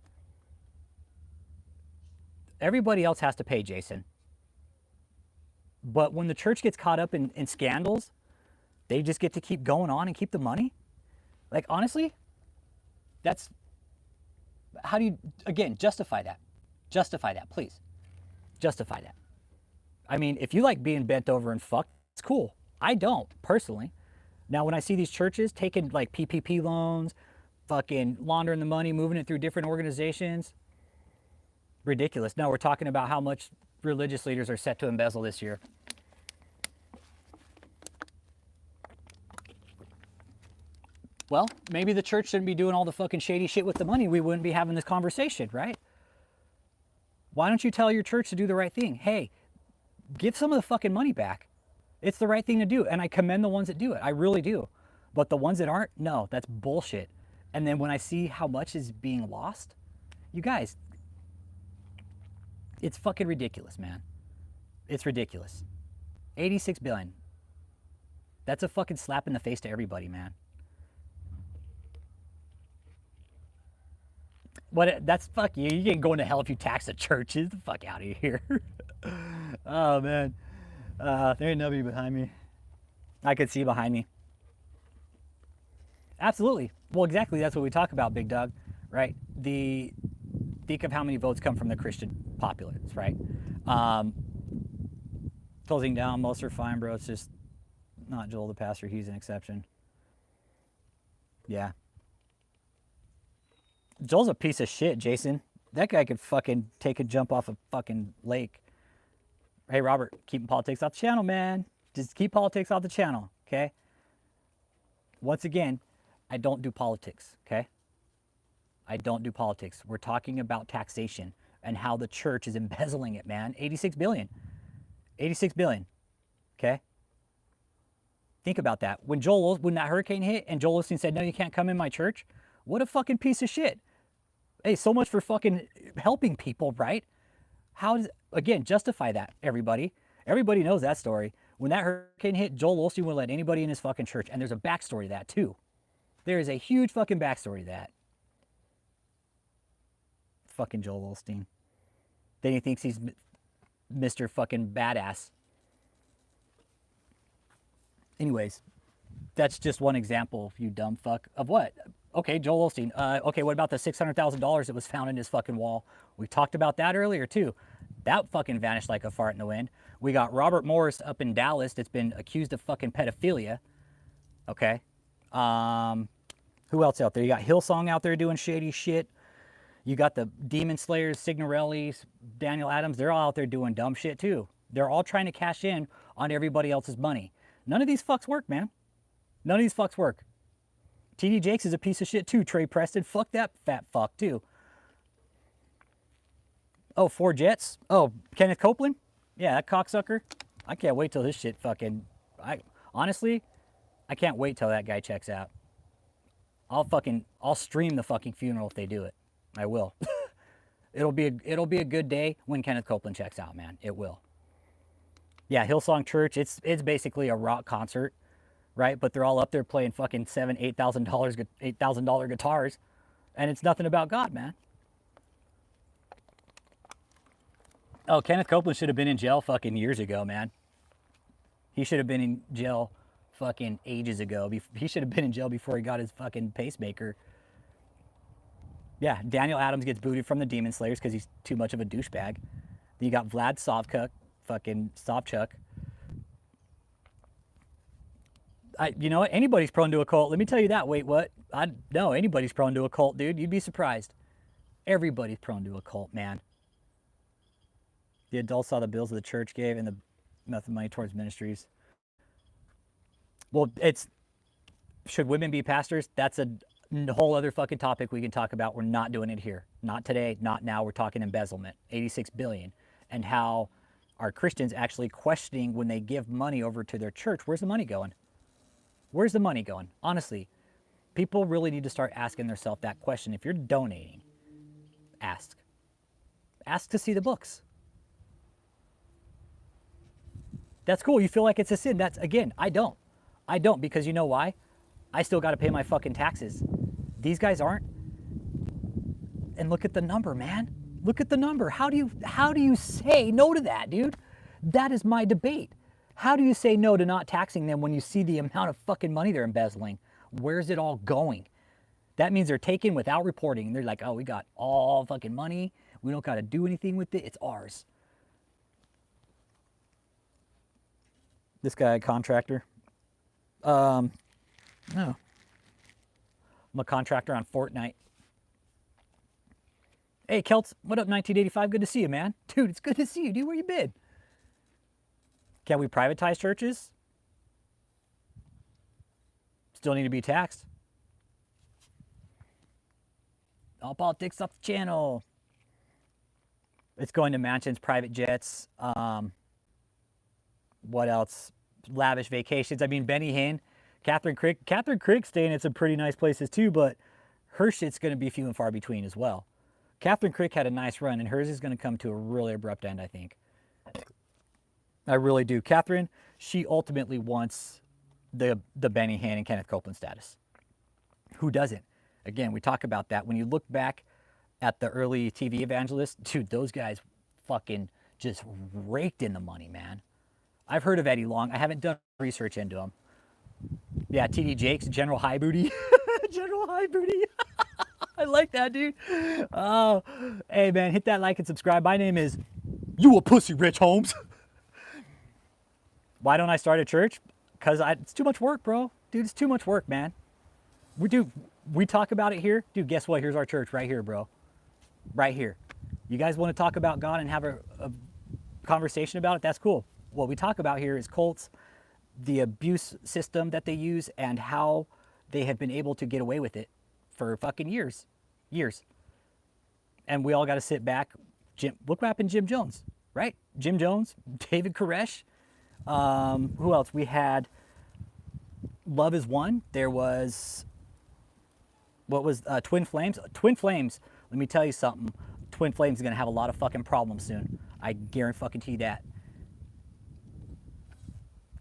Everybody else has to pay, Jason. But when the church gets caught up in scandals, they just get to keep going on and keep the money? Like, honestly, that's, how do you, again, justify that? Justify that, please. Justify that. I mean, if you like being bent over and fucked, it's cool. I don't, personally. Now, when I see these churches taking like PPP loans, fucking laundering the money, moving it through different organizations, ridiculous. No, we're talking about how much religious leaders are set to embezzle this year. Well, maybe the church shouldn't be doing all the fucking shady shit with the money. We wouldn't be having this conversation, right? Why don't you tell your church to do the right thing? Hey, give some of the fucking money back. It's the right thing to do, and I commend the ones that do it. I really do. But the ones that aren't, no, that's bullshit. And then when I see how much is being lost, you guys, it's fucking ridiculous, man. It's ridiculous. 86 billion. That's a fucking slap in the face to everybody, man. What? That's fuck you. You ain't going to hell if you tax the churches. The fuck out of here. Oh man. There ain't nobody behind me. I could see behind me. Absolutely. Well, exactly. That's what we talk about, big dog. Right? Think of how many votes come from the Christian populace, right? Closing down, most are fine, bro. It's just not Joel the pastor. He's an exception. Yeah. Joel's a piece of shit, Jason. That guy could fucking take a jump off a fucking lake. Hey, Robert, keeping politics off the channel, man. Just keep politics off the channel, okay? Once again, I don't do politics, okay? I don't do politics. We're talking about taxation and how the church is embezzling it, man. 86 billion. 86 billion, okay? Think about that. When that hurricane hit and Joel Osteen said, no, you can't come in my church, what a fucking piece of shit. Hey, so much for fucking helping people, right? How does, again, justify that, everybody? Everybody knows that story. When that hurricane hit, Joel Osteen wouldn't let anybody in his fucking church. And there's a backstory to that, too. There is a huge fucking backstory to that. Fucking Joel Osteen. Then he thinks he's Mr. fucking badass. Anyways, that's just one example, you dumb fuck. Of what? Okay, Joel Osteen. Okay, what about the $600,000 that was found in his fucking wall? We talked about that earlier, too. That fucking vanished like a fart in the wind. We got Robert Morris up in Dallas that's been accused of fucking pedophilia. Okay. Who else out there? You got Hillsong out there doing shady shit. You got the Demon Slayers, Signorellis, Daniel Adams. They're all out there doing dumb shit, too. They're all trying to cash in on everybody else's money. None of these fucks work, man. None of these fucks work. TD Jakes is a piece of shit, too. Trey Preston, fuck that fat fuck, too. Oh, 4 Jets? Oh, Kenneth Copeland? Yeah, that cocksucker. I can't wait till this shit fucking... Honestly, I can't wait till that guy checks out. I'll stream the fucking funeral if they do it. I will. It'll be a good day when Kenneth Copeland checks out, man. It will. Yeah, Hillsong Church, it's basically a rock concert, right? But they're all up there playing fucking $8,000 guitars, and it's nothing about God, man. Oh, Kenneth Copeland should have been in jail fucking years ago, man. He should have been in jail fucking ages ago. He should have been in jail before he got his fucking pacemaker. Yeah, Daniel Adams gets booted from the Demon Slayers because he's too much of a douchebag. Then you got Vlad Savchuk, fucking Savchuk. You know what? Anybody's prone to a cult. Let me tell you that. Wait, what? No, anybody's prone to a cult, dude. You'd be surprised. Everybody's prone to a cult, man. The adults saw the bills of the church gave and the method money towards ministries. Well, should women be pastors? That's a whole other fucking topic we can talk about. We're not doing it here. Not today, not now. We're talking embezzlement, 86 billion, and how are Christians actually questioning when they give money over to their church, where's the money going? Where's the money going? Honestly, people really need to start asking themselves that question. If you're donating, ask. Ask to see the books. That's cool. You feel like it's a sin. That's, again, I don't. I don't, because you know why? I still got to pay my fucking taxes. These guys aren't. And look at the number, man. Look at the number. How do you say no to that, dude? That is my debate. How do you say no to not taxing them when you see the amount of fucking money they're embezzling? Where's it all going? That means they're taken without reporting. They're like, oh, we got all fucking money. We don't got to do anything with it. It's ours. This guy, a contractor. No. I'm a contractor on Fortnite. Hey, Kelts, what up, 1985? Good to see you, man. Dude, it's good to see you, dude. Where you been? Can we privatize churches? Still need to be taxed. All politics off the channel. It's going to mansions, private jets. What else? Lavish vacations. I mean, Benny Hinn, KathrynKrick staying at some pretty nice places too, but her shit's going to be few and far between as well. KathrynKrick had a nice run, and hers is going to come to a really abrupt end, I think. I really do. Kathryn, she ultimately wants the Benny Hinn and Kenneth Copeland status. Who doesn't? Again, we talk about that. When you look back at the early TV evangelists, dude, those guys fucking just raked in the money, man. I've heard of Eddie Long. I haven't done research into him. Yeah, TD Jakes, General High Booty. General High Booty. I like that, dude. Oh, hey, man, hit that like and subscribe. My name is You a Pussy, Rich Holmes. Why don't I start a church? Because it's too much work, bro. Dude, it's too much work, man. We talk about it here. Dude, guess what? Here's our church right here, bro. Right here. You guys want to talk about God and have a conversation about it? That's cool. What we talk about here is cults, the abuse system that they use, and how they have been able to get away with it for fucking years. Years. And we all got to sit back. Look what happened to Jim Jones, right? Jim Jones, David Koresh. Who else? We had Love is One. There was, what was Twin Flames? Twin Flames, let me tell you something. Twin Flames is going to have a lot of fucking problems soon. I guarantee you that.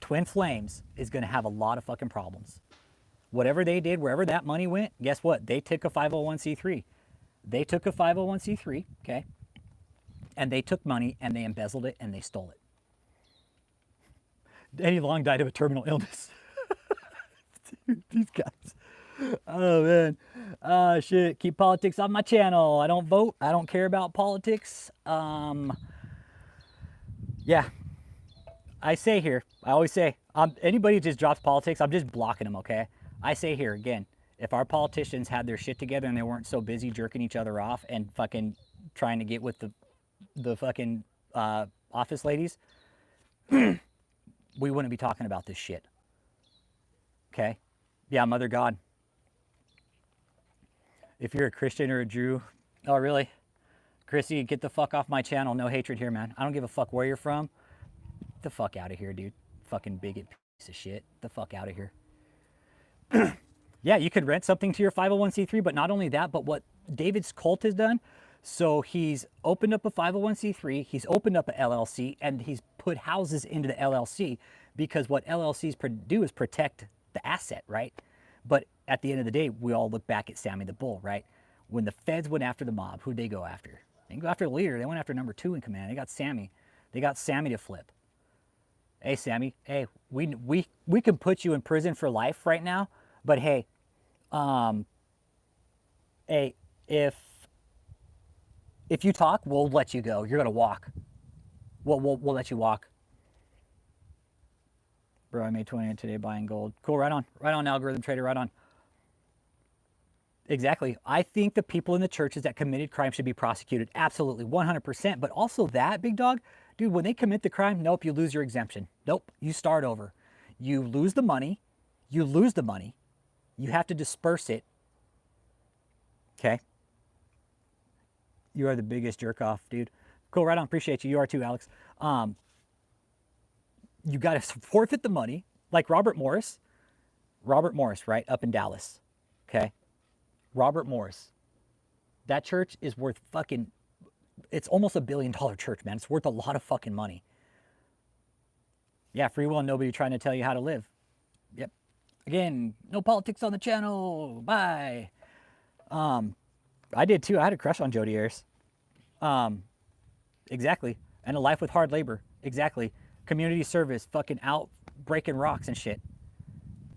Twin Flames is going to have a lot of fucking problems. Whatever they did, wherever that money went, guess what? They took a 501c3. They took a 501c3, okay? And they took money and they embezzled it and they stole it. Eddie Long died of a terminal illness. Dude, these guys. Oh, man. Oh, shit. Keep politics on my channel. I don't vote. I don't care about politics. Yeah. I say here, I always say, anybody who just drops politics, I'm just blocking them, okay? I say here, again, if our politicians had their shit together and they weren't so busy jerking each other off and fucking trying to get with the fucking office ladies, we wouldn't be talking about this shit. Okay? Yeah, Mother God. If you're a Christian or a Jew, oh, really? Chrissy, get the fuck off my channel. No hatred here, man. I don't give a fuck where you're from. Get the fuck out of here, dude. Fucking bigot piece of shit. Get the fuck out of here. Yeah, you could rent something to your 501c3, but not only that, but what David's cult has done, so he's opened up a 501c3, he's opened up an LLC, and he's put houses into the LLC, because what LLCs do is protect the asset, right? But at the end of the day, we all look back at Sammy the Bull, right? When the feds went after the mob, who'd they go after? They didn't go after the leader, they went after number 2 in command. They got Sammy. They got Sammy to flip. Hey, Sammy, hey, we can put you in prison for life right now, but hey, hey, if you talk, we'll let you go. You're gonna walk. We'll let you walk. Bro, I made 20 today buying gold. Cool, right on, algorithm trader, right on. Exactly. I think the people in the churches that committed crime should be prosecuted. Absolutely, 100%. But also that, big dog, dude, when they commit the crime, nope, you lose your exemption. Nope, you start over. You lose the money. You lose the money. You have to disperse it. Okay? You are the biggest jerk off, dude. Cool, right on. Appreciate you. You are too, Alex. You got to forfeit the money, like Robert Morris. Robert Morris, right? Up in Dallas. Okay? Robert Morris. That church is worth fucking, it's almost $1 billion church, man. It's worth a lot of fucking money. Yeah, free will and nobody trying to tell you how to live. Yep. Again, no politics on the channel. Bye. I did too. I had a crush on Jodi Arias. Exactly. And a life with hard labor. Exactly. Community service. Fucking out breaking rocks and shit.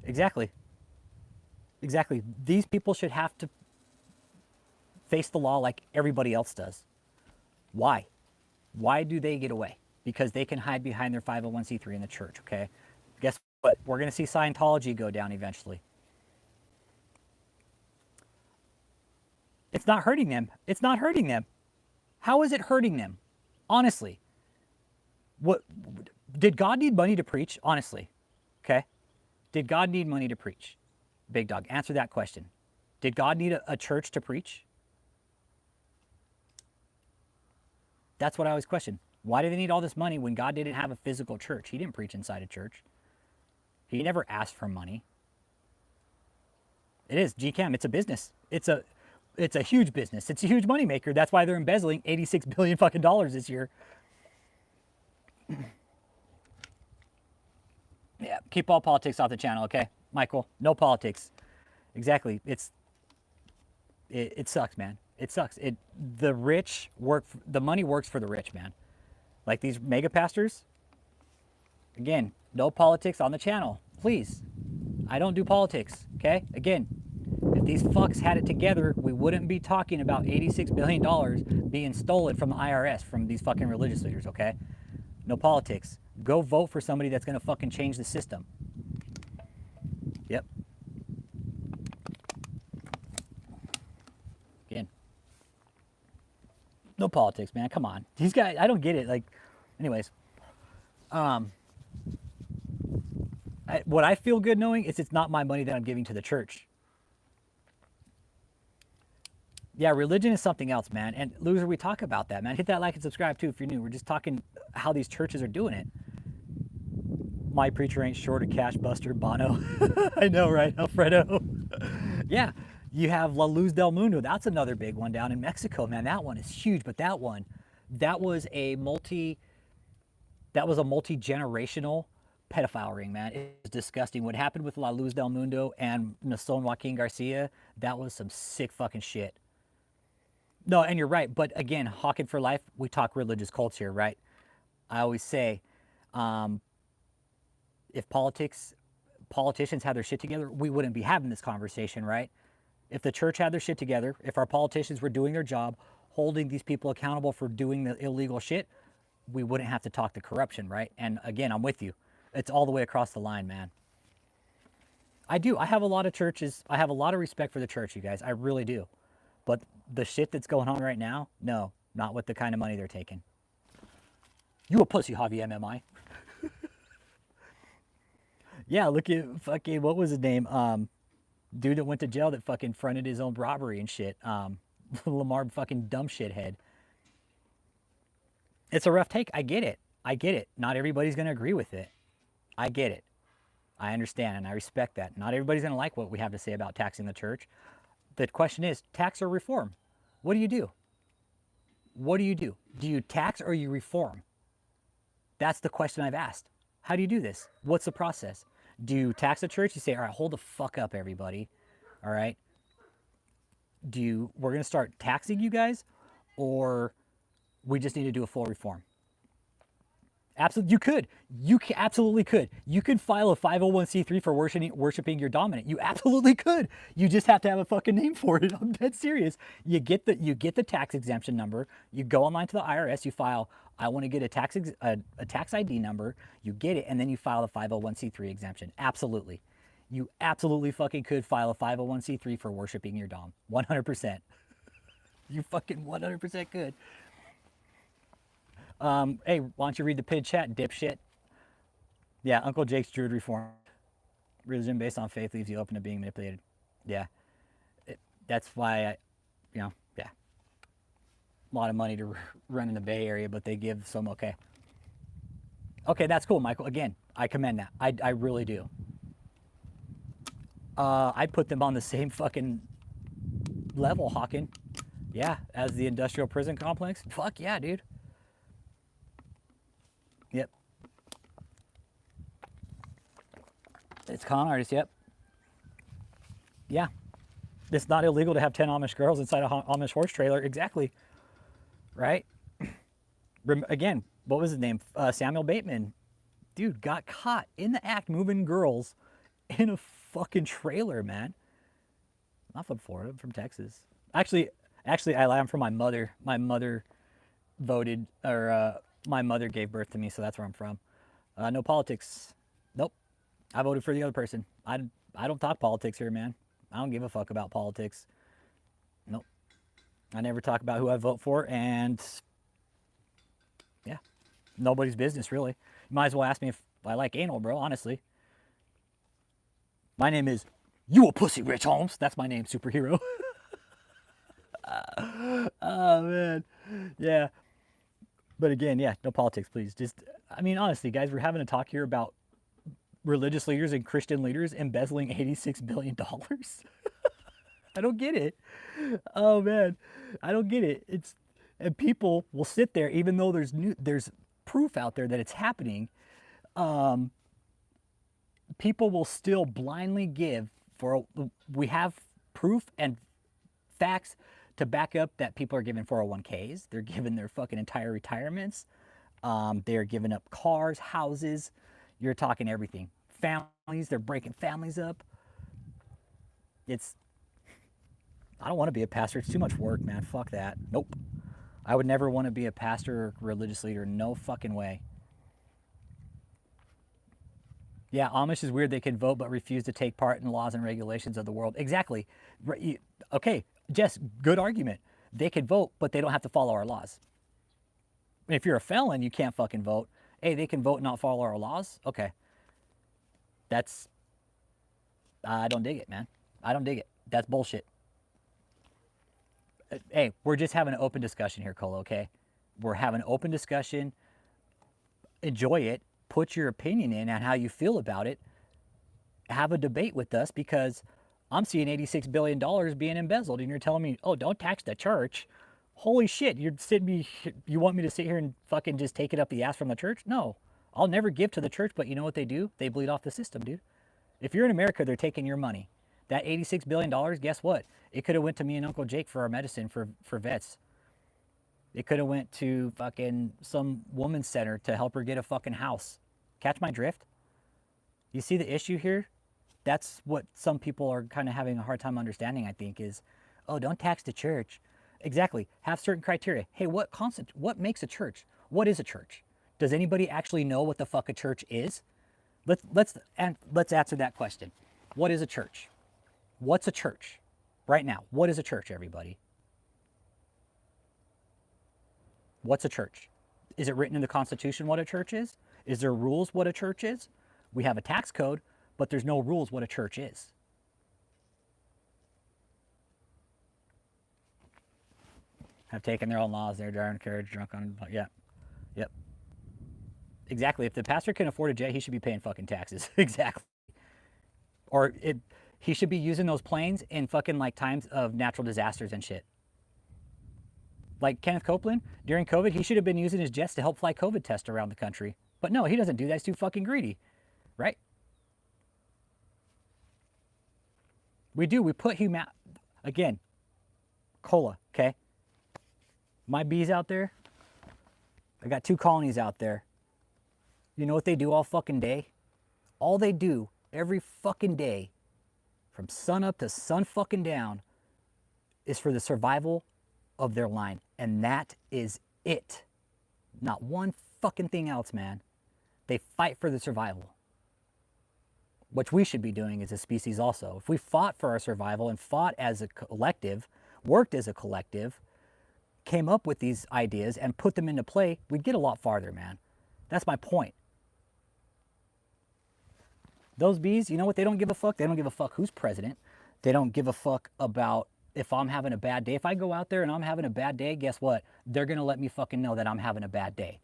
Exactly. Exactly. These people should have to face the law like everybody else does. Why? Why do they get away? Because they can hide behind their 501c3 in the church, okay? Guess what? We're going to see Scientology go down eventually. It's not hurting them. It's not hurting them. How is it hurting them? Honestly. What did God need money to preach? Honestly. Okay? Did God need money to preach? Big dog, answer that question. Did God need a church to preach? That's what I always question. Why do they need all this money when God didn't have a physical church? He didn't preach inside a church. He never asked for money. It is, GCAM, it's a business. It's a huge business. It's a huge moneymaker. That's why they're embezzling $86 billion fucking dollars this year. Yeah, keep all politics off the channel, okay? Michael, no politics. Exactly. It sucks, man. It sucks. The rich work, the money works for the rich, man. Like these mega pastors. Again, no politics on the channel, please. I don't do politics, okay? Again, if these fucks had it together, we wouldn't be talking about $86 billion being stolen from the IRS, from these fucking religious leaders, okay? No politics. Go vote for somebody that's gonna fucking change the system. Yep. No politics, man. Come on. These guys, I don't get it. Like, anyways, what I feel good knowing is it's not my money that I'm giving to the church. Yeah, religion is something else, man. And loser, we talk about that, man. Hit that like and subscribe too if you're new. We're just talking how these churches are doing it. My preacher ain't short of cash buster, Bono. I know, right, Alfredo? Yeah, you have La Luz del Mundo. That's another big one down in Mexico, man. That one is huge, but that was a multi-generational pedophile ring, man. It was disgusting. What happened with La Luz del Mundo and Nason Joaquin Garcia, that was some sick fucking shit. No, and you're right. But again, Hawking for life, we talk religious cults here, right? I always say, if politicians had their shit together, we wouldn't be having this conversation, right? If the church had their shit together, if our politicians were doing their job, holding these people accountable for doing the illegal shit, we wouldn't have to talk the corruption, right? And again, I'm with you. It's all the way across the line, man. I do. I have a lot of churches. I have a lot of respect for the church, you guys. I really do. But the shit that's going on right now, no, not with the kind of money they're taking. You a pussy, Javi MMI. Yeah, look at fucking, what was his name? Dude that went to jail that fucking fronted his own robbery and shit. Lamar fucking dumb shithead. It's a rough take. I get it. I get it. Not everybody's going to agree with it. I get it. I understand and I respect that. Not everybody's going to like what we have to say about taxing the church. The question is, tax or reform? What do you do? What do you do? Do you tax or you reform? That's the question I've asked. How do you do this? What's the process? Do you tax the church? You say, all right, hold the fuck up, everybody. All right. We're going to start taxing you guys, or we just need to do a full reform? Absolutely, you could. Absolutely could. You could file a 501c3 for worshiping your dominant. You absolutely could. You just have to have a fucking name for it. I'm dead serious. You get the tax exemption number. You go online to the IRS. You file, I want to get a tax ID number. You get it, and then you file the 501c3 exemption. Absolutely. You absolutely fucking could file a 501c3 for worshiping your dom. 100%. You fucking 100% could. Hey, why don't you read the PID chat, dipshit? Yeah, Uncle Jake's Druid reform. Religion based on faith leaves you open to being manipulated. Yeah. That's why yeah. A lot of money to run in the Bay Area, but they give some, okay. Okay, that's cool, Michael. Again, I commend that. I really do. I'd put them on the same fucking level, Hawking. Yeah, as the industrial prison complex. Fuck yeah, dude. Yep. It's con artists, yep. Yeah. It's not illegal to have 10 Amish girls inside a Amish horse trailer. Exactly. Right? Again, what was his name? Samuel Bateman. Dude, got caught in the act moving girls in a fucking trailer, man. I'm not from Florida, I'm from Texas. Actually, I'm from my mother. My mother voted, or my mother gave birth to me, so that's where I'm from. No politics. Nope. I voted for the other person. I don't talk politics here, man. I don't give a fuck about politics. Nope. I never talk about who I vote for, and yeah, nobody's business, really. You might as well ask me if I like anal, bro, honestly. My name is You a Pussy, Rich Holmes. That's my name, superhero. Oh, man. Yeah. But again, yeah, no politics, please. Just, I mean, honestly, guys, we're having a talk here about religious leaders and Christian leaders embezzling $86 billion. I don't get it. Oh, man. I don't get it. And people will sit there, even though there's proof out there that it's happening. People will still blindly give we have proof and facts to back up that people are giving 401ks. They're giving their fucking entire retirements. They're giving up cars, houses. You're talking everything. Families, they're breaking families up. I don't want to be a pastor. It's too much work, man. Fuck that. Nope. I would never want to be a pastor or religious leader. No fucking way. Yeah, Amish is weird. They can vote but refuse to take part in laws and regulations of the world. Exactly. Okay, Jess, good argument. they could vote, but they don't have to follow our laws. And if you're a felon, you can't fucking vote. Hey, they can vote and not follow our laws? Okay. That's, I don't dig it, man. I don't dig it. That's bullshit. Hey, we're just having an open discussion here, Cole, okay? We're having an open discussion. Enjoy it. Put your opinion in on how you feel about it. Have a debate with us, because I'm seeing $86 billion being embezzled, and you're telling me, oh, don't tax the church. Holy shit, you want me to sit here and fucking just take it up the ass from the church? No, I'll never give to the church, but you know what they do? They bleed off the system, dude. If you're in America, they're taking your money. That $86 billion, guess what? It could have went to me and Uncle Jake for our medicine for vets. It could have went to fucking some woman's center to help her get a fucking house. Catch my drift? You see the issue here? That's what some people are kind of having a hard time understanding, I think, is, oh, don't tax the church. Exactly. Have certain criteria. Hey, what makes a church? What is a church? Does anybody actually know what the fuck a church is? Let's answer that question. What is a church? What's a church? Right now, what is a church, everybody? What's a church? Is it written in the Constitution what a church is? Is there rules what a church is? We have a tax code, but there's no rules what a church is. Have taken their own laws. They're driving carriage, drunk on, yeah. Yep. Exactly. If the pastor can afford a jet, he should be paying fucking taxes. Exactly. Or he should be using those planes in fucking like times of natural disasters and shit. Like Kenneth Copeland, during COVID, he should have been using his jets to help fly COVID tests around the country. But no, he doesn't do that. He's too fucking greedy, right? We put again, cola, okay? My bees out there, I got 2 colonies out there. You know what they do all fucking day? All they do every fucking day, from sun up to sun fucking down, is for the survival of their line. And that is it. Not one fucking thing else, man. They fight for the survival. What we should be doing as a species also. If we fought for our survival and fought as a collective, worked as a collective, came up with these ideas and put them into play, we'd get a lot farther, man. That's my point. Those bees, you know what? They don't give a fuck. They don't give a fuck who's president. They don't give a fuck about if I'm having a bad day. If I go out there and I'm having a bad day, guess what? They're going to let me fucking know that I'm having a bad day.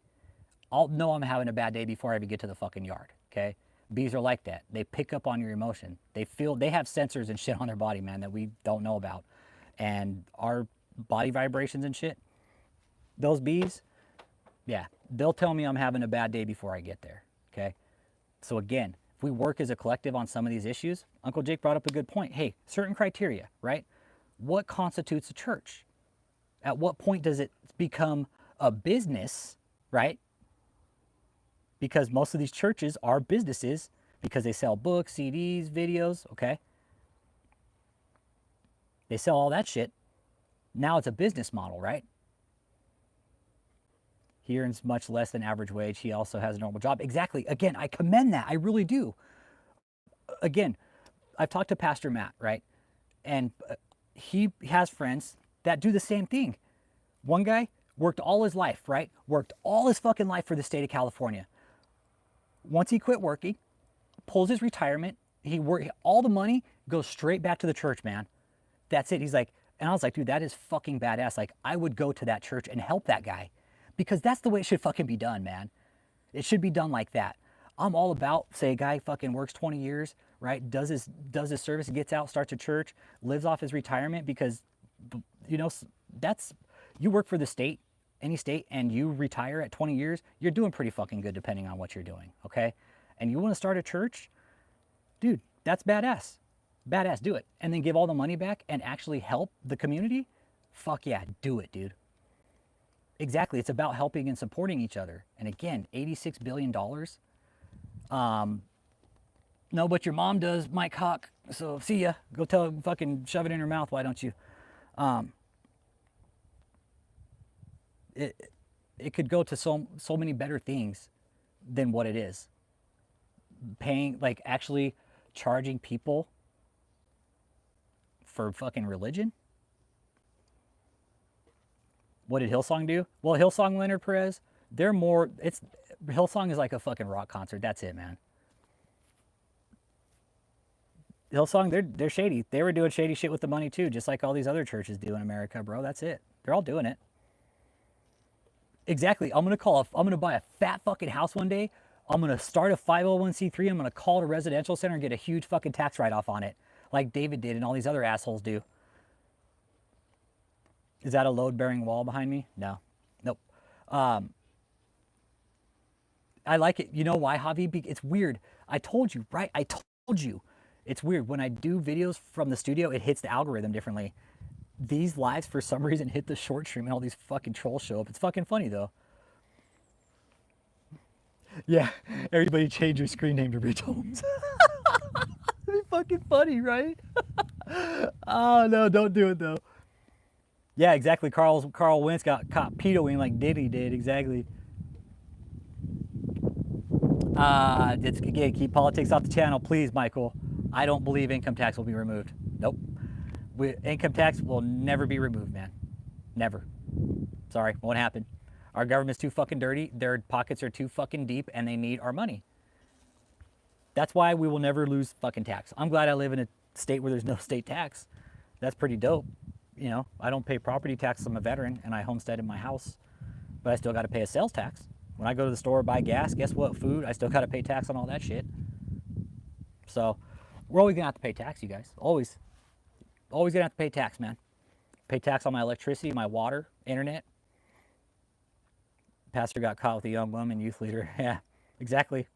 I'll know I'm having a bad day before I even get to the fucking yard, okay? Bees are like that. They pick up on your emotion. They have sensors and shit on their body, man, that we don't know about. And our body vibrations and shit, those bees, yeah, they'll tell me I'm having a bad day before I get there, okay? So again, if we work as a collective on some of these issues, Uncle Jake brought up a good point. Hey, certain criteria, right? What constitutes a church? At what point does it become a business, right? Because most of these churches are businesses because they sell books, CDs, videos, okay? They sell all that shit. Now it's a business model, right? He earns much less than average wage. He also has a normal job. Exactly. Again, I commend that. I really do. Again, I've talked to Pastor Matt, right? And he has friends that do the same thing. One guy worked all his life, right? Worked all his fucking life for the state of California. Once he quit working, pulls his retirement, all the money goes straight back to the church, man. That's it. He's like, and I was like, dude, that is fucking badass. Like, I would go to that church and help that guy because that's the way it should fucking be done, man. It should be done like that. I'm all about, say a guy fucking works 20 years, right? Does his service, gets out, starts a church, lives off his retirement because, you know, you work for the state, any state, and you retire at 20 years, you're doing pretty fucking good depending on what you're doing, okay? And you want to start a church? Dude, that's badass. Badass, do it. And then give all the money back and actually help the community? Fuck yeah, do it, dude. Exactly, it's about helping and supporting each other. And again, $86 billion. No, but your mom does, Mike Hawk. So see ya. Go tell her, fucking shove it in her mouth, why don't you? It could go to so many better things than what it is. Paying, like actually charging people for fucking religion? What did Hillsong do? Well, Hillsong, Leonard Perez, they're more, Hillsong is like a fucking rock concert. That's it, man. Hillsong, they're shady. They were doing shady shit with the money too, just like all these other churches do in America, bro. That's it. They're all doing it. Exactly. I'm gonna buy a fat fucking house one day. I'm gonna start a 501c3. I'm gonna call it a residential center and get a huge fucking tax write-off on it, like David did and all these other assholes do. Is that a load-bearing wall behind me? No. Nope. I like it. You know why, Javi? It's weird. I told you, right? I told you. It's weird. When I do videos from the studio, it hits the algorithm differently. These lives, for some reason, hit the short stream and all these fucking trolls show up. It's fucking funny, though. Yeah, everybody change your screen name to Rich Holmes. It'd be fucking funny, right? Oh, no, don't do it, though. Yeah, exactly. Carl Wentz got caught pedoing like Diddy did, exactly. Again, keep politics off the channel, please, Michael. I don't believe income tax will be removed. Nope. Income tax will never be removed, man. Never. Sorry, won't happen. Our government's too fucking dirty. Their pockets are too fucking deep, and they need our money. That's why we will never lose fucking tax. I'm glad I live in a state where there's no state tax. That's pretty dope. You know, I don't pay property tax. I'm a veteran, and I homestead in my house, but I still got to pay a sales tax. When I go to the store, buy gas, guess what? Food, I still got to pay tax on all that shit. So we're always going to have to pay tax, you guys. Always. Always going to have to pay tax, man. Pay tax on my electricity, my water, internet. Pastor got caught with a young woman, youth leader. Yeah, exactly.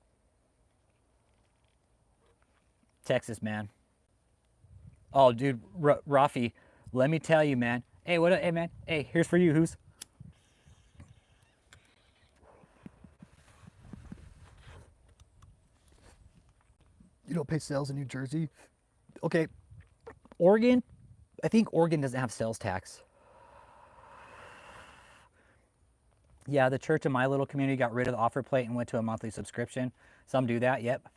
Texas, man. Oh, dude, Rafi, let me tell you, man. Hey, what up? Hey, man. Hey, here's for you. Who's? You don't pay sales in New Jersey? Okay. Oregon, I think Oregon doesn't have sales tax. Yeah, the church in my little community got rid of the offer plate and went to a monthly subscription. Some do that, yep.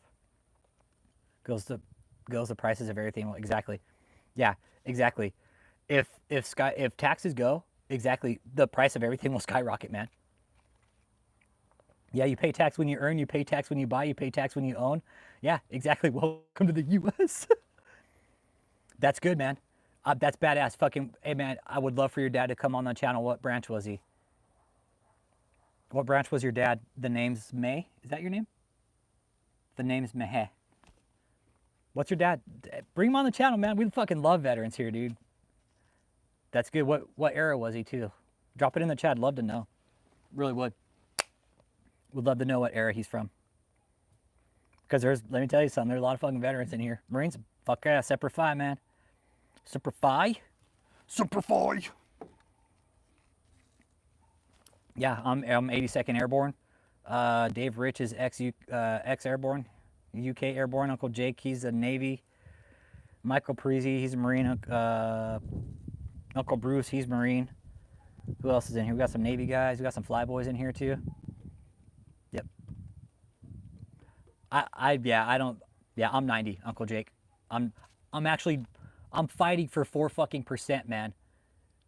Goes the prices of everything. Well, exactly. Yeah, exactly. If taxes go, exactly, the price of everything will skyrocket, man. Yeah, you pay tax when you earn, you pay tax when you buy, you pay tax when you own. Yeah, exactly. Welcome to the US. That's good, man. That's badass. Fucking, hey, man, I would love for your dad to come on the channel. What branch was he? What branch was your dad? The name's May? Is that your name? The name's Mehe. What's your dad? Bring him on the channel, man. We fucking love veterans here, dude. That's good. What era was he, too? Drop it in the chat. Love to know. Really would. Would love to know what era he's from. Because let me tell you something, there's a lot of fucking veterans in here. Marines, fuck yeah, Semper Fi, man. Semper Fi? Semper Fi. Yeah, I'm 82nd Airborne. Dave Rich is ex-Airborne. UK Airborne. Uncle Jake, he's a Navy. Michael Parisi, he's a Marine. Uncle Bruce, he's Marine. Who else is in here? We got some Navy guys. We got some flyboys in here too. Yep. I'm 90, Uncle Jake. I'm fighting for 4% man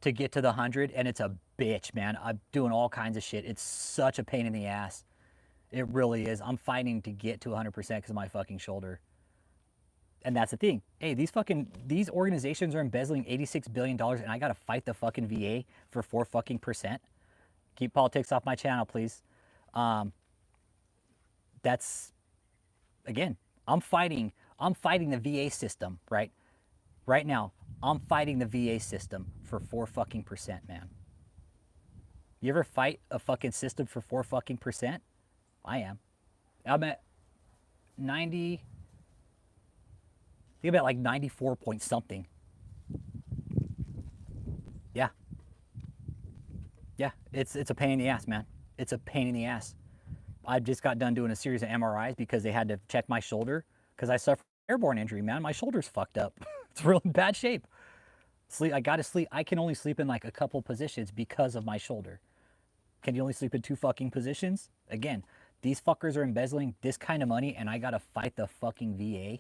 to get to the 100, and it's a bitch, man. I'm doing all kinds of shit. It's such a pain in the ass. It really is. I'm fighting to get to 100% because of my fucking shoulder. And that's the thing. Hey, these organizations are embezzling $86 billion, and I gotta fight the fucking VA for 4%. Keep politics off my channel, please. That's, again, I'm fighting the VA system, right? Right now, I'm fighting the VA system for 4%, man. You ever fight a fucking system for 4%? I am. I'm at 90, I think I'm at like 94 point something. Yeah. Yeah, it's a pain in the ass, man. It's a pain in the ass. I just got done doing a series of MRIs because they had to check my shoulder because I suffered airborne injury, man. My shoulder's fucked up. It's real in bad shape. I gotta sleep. I can only sleep in like a couple positions because of my shoulder. Can you only sleep in 2 fucking positions? Again, these fuckers are embezzling this kind of money and I gotta fight the fucking VA.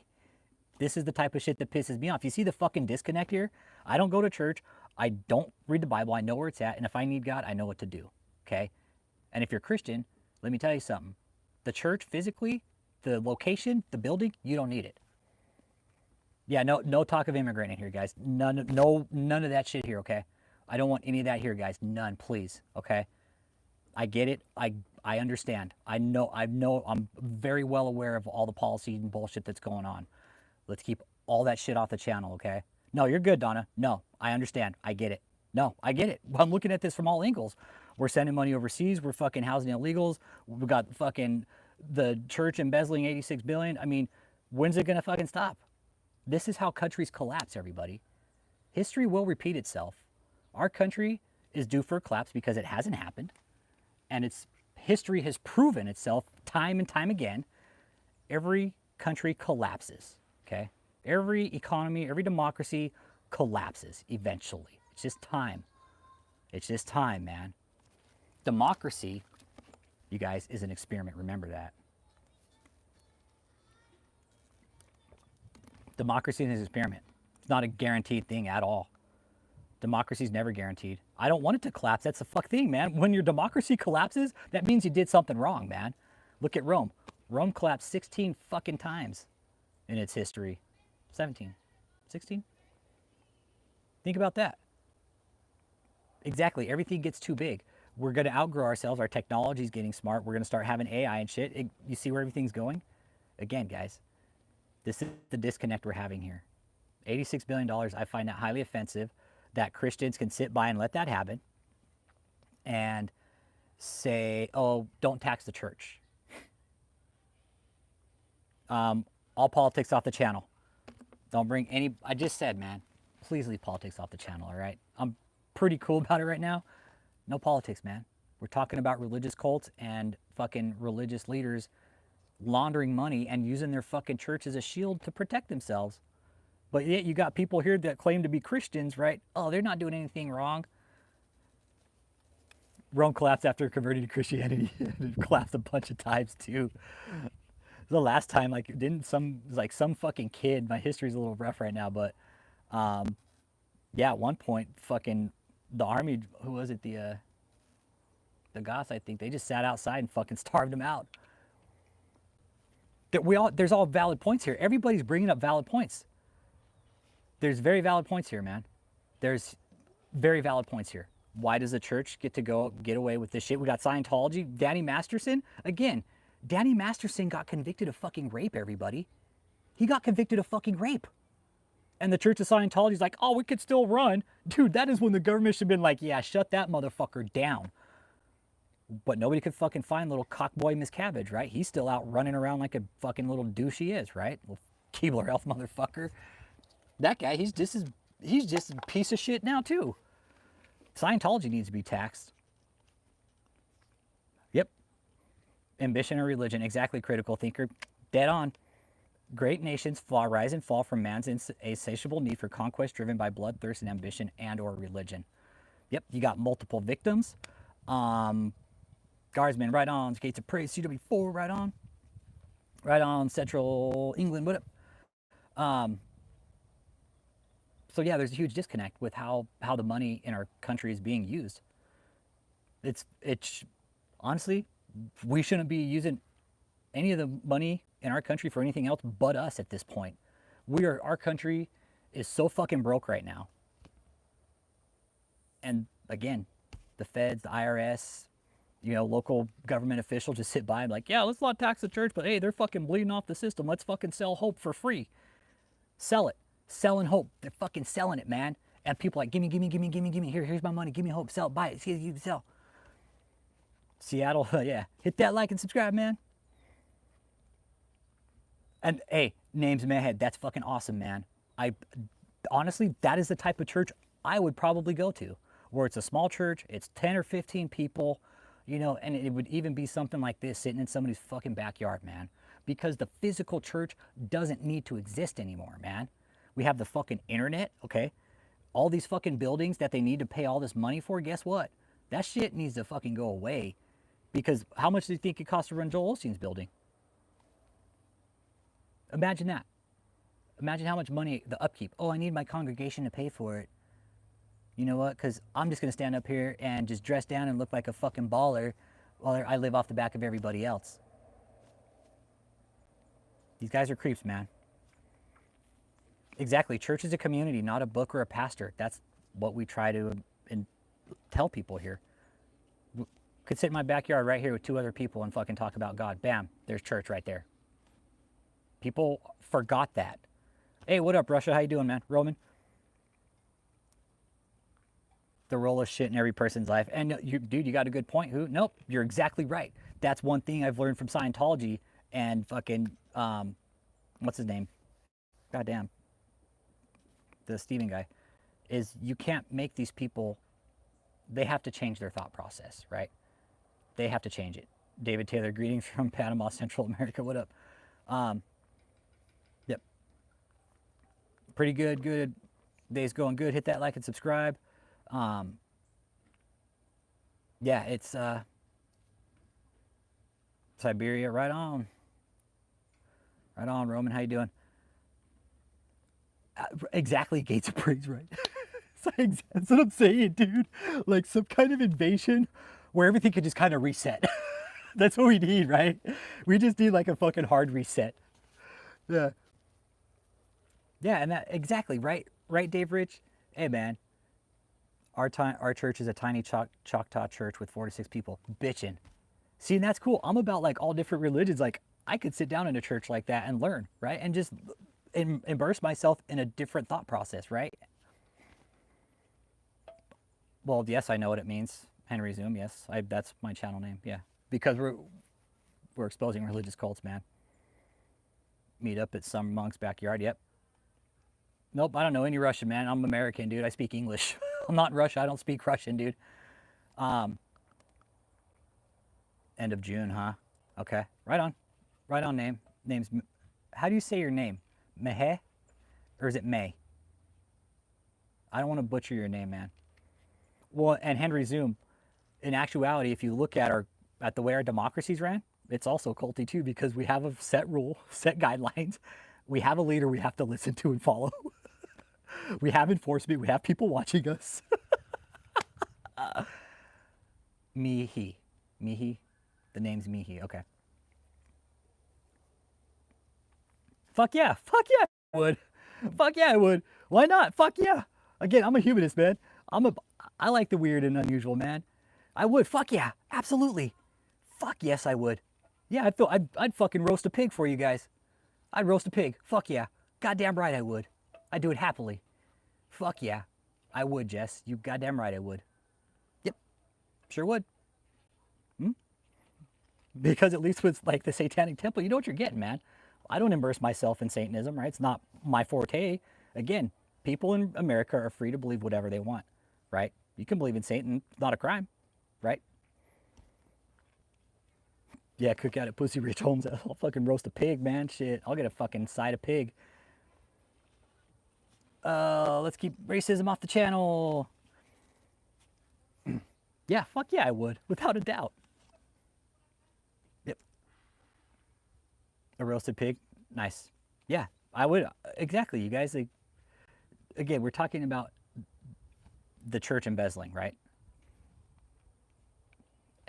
This is the type of shit that pisses me off. You see the fucking disconnect here? I don't go to church. I don't read the Bible. I know where it's at. And if I need God, I know what to do. Okay? And if you're Christian, let me tell you something. The church physically, the location, the building, you don't need it. Yeah, no talk of immigrating here, guys. None of that shit here, okay? I don't want any of that here, guys. None, please, okay? I get it. I understand. I'm very well aware of all the policy and bullshit that's going on. Let's keep all that shit off the channel, okay? No, you're good, Donna. No, I understand. I get it. No, I get it. I'm looking at this from all angles. We're sending money overseas. We're fucking housing illegals. We've got fucking the church embezzling 86 billion. I mean, when's it gonna fucking stop? This is how countries collapse, everybody. History will repeat itself. Our country is due for a collapse because it hasn't happened. And history has proven itself time and time again. Every country collapses, okay? Every economy, every democracy collapses eventually. It's just time. It's just time, man. Democracy, you guys, is an experiment. Remember that. Democracy is an experiment. It's not a guaranteed thing at all. Democracy is never guaranteed. I don't want it to collapse. That's the fuck thing, man. When your democracy collapses, that means you did something wrong, man. Look at Rome. Rome collapsed 16 fucking times in its history. 17, 16? Think about that. Exactly. Everything gets too big. We're going to outgrow ourselves. Our technology is getting smart. We're going to start having AI and shit. You see where everything's going? Again, guys, this is the disconnect we're having here. $86 billion, I find that highly offensive that Christians can sit by and let that happen and say, oh, don't tax the church. All politics off the channel. Don't bring any, I just said, man, please leave politics off the channel, all right? I'm pretty cool about it right now. No politics, man. We're talking about religious cults and fucking religious leaders laundering money and using their fucking church as a shield to protect themselves. But yet you got people here that claim to be Christians, right? Oh, they're not doing anything wrong. Rome collapsed after converting to Christianity. It collapsed a bunch of times too. The last time, like, didn't some fucking kid, my history's a little rough right now, but yeah, at one point, fucking the army, who was it, the Goths, I think, they just sat outside and fucking starved them out. There's all valid points here. Everybody's bringing up valid points. There's very valid points here, man. There's very valid points here. Why does the church get away with this shit? We got Scientology. Danny Masterson, again, Danny Masterson got convicted of fucking rape, everybody. He got convicted of fucking rape. And the Church of Scientology is like, oh, we could still run. Dude, that is when the government should have been like, yeah, shut that motherfucker down. But nobody could fucking find little cockboy Miscavige, right? He's still out running around like a fucking little douche he is, right? Little Keebler elf motherfucker. That guy, he's just a piece of shit now too. Scientology needs to be taxed. Yep. Ambition or religion, exactly, critical thinker. Dead on. Great nations rise and fall from man's insatiable need for conquest driven by blood, thirst, and ambition and or religion. Yep, you got multiple victims. Guardsmen, right on. Gates of Praise, CW4, right on. Right on, Central England, what up? So yeah, there's a huge disconnect with how the money in our country is being used. It's honestly, we shouldn't be using any of the money in our country for anything else but us at this point. Our country is so fucking broke right now. And again, the feds, the IRS, local government officials just sit by and like, yeah, let's not tax the church, but hey, they're fucking bleeding off the system. Let's fucking sell hope for free. Sell it. Selling hope. They're fucking selling it, man. And people are like, gimme. Here's my money. Give me hope. Sell it. Buy it. See, sell. Seattle, yeah. Hit that like and subscribe, man. And hey, names in my head. That's fucking awesome, man. Honestly, that is the type of church I would probably go to, where it's a small church, it's 10 or 15 people, and it would even be something like this sitting in somebody's fucking backyard, man. Because the physical church doesn't need to exist anymore, man. We have the fucking internet, okay? All these fucking buildings that they need to pay all this money for, guess what? That shit needs to fucking go away. Because how much do you think it costs to run Joel Osteen's building? Imagine that. Imagine how much money, the upkeep. Oh, I need my congregation to pay for it. You know what? Because I'm just going to stand up here and just dress down and look like a fucking baller while I live off the back of everybody else. These guys are creeps, man. Exactly. Church is a community, not a book or a pastor. That's what we try to tell people here. Could sit in my backyard right here with 2 other people and fucking talk about God. Bam, there's church right there. People forgot that. Hey, what up, Russia? How you doing, man? Roman? The role of shit in every person's life. And you, dude, you got a good point. Who? Nope, you're exactly right. That's one thing I've learned from Scientology and fucking, what's his name? Goddamn. The Steven guy. Is you can't make these people, they have to change their thought process, right? They have to change it. DavidETaylor, greetings from Panama, Central America. What up? Yep. Pretty good, good. Day's going good. Hit that like and subscribe. Yeah, it's Siberia. Right on. Right on, Roman. How you doing? Exactly, Gates of Praise, right? That's what I'm saying, dude. Like some kind of invasion where everything could just kind of reset. That's what we need, right? We just need like a fucking hard reset. Yeah. Yeah, and that exactly, right? Right, Dave Rich? Hey man, our church is a tiny Choctaw church with 4 to 6 people. Bitchin'. See, and that's cool. I'm about like all different religions. Like I could sit down in a church like that and learn, right? And just immerse myself in a different thought process, right? Well, yes, I know what it means. Henry Zoom, yes. That's my channel name, yeah. Because we're exposing religious cults, man. Meet up at some monk's backyard, yep. Nope, I don't know any Russian, man. I'm American, dude. I speak English. I'm not in Russia. I don't speak Russian, dude. End of June, huh? Okay, right on. Right on, name's, how do you say your name? Mehe? Or is it May? I don't want to butcher your name, man. Well, and Henry Zoom, in actuality, if you look at the way our democracies ran, it's also culty too, because we have a set rule, set guidelines. We have a leader we have to listen to and follow. We have enforcement. We have people watching us. Mihi. Mihi. The name's Mihi. Okay. Fuck yeah. Fuck yeah, I would. Fuck yeah, I would. Why not? Fuck yeah. Again, I'm a humanist, man. I like the weird and unusual, man. I would. Fuck yeah. Absolutely. Fuck yes, I would. Yeah, I'd fucking roast a pig for you guys. I'd roast a pig. Fuck yeah. Goddamn right I would. I'd do it happily. Fuck yeah. I would, Jess. You goddamn right I would. Yep. Sure would. Because at least with like the Satanic Temple, you know what you're getting, man. I don't immerse myself in Satanism, right? It's not my forte. Again, people in America are free to believe whatever they want, right? You can believe in Satan. It's not a crime, right? Yeah, cook out at Pussy Rich Holmes. I'll fucking roast a pig, man. Shit. I'll get a fucking side of pig. Let's keep racism off the channel. Yeah, fuck yeah, I would. Without a doubt. Yep. A roasted pig? Nice. Yeah, I would. Exactly, you guys. Like, again, we're talking about the church embezzling, right?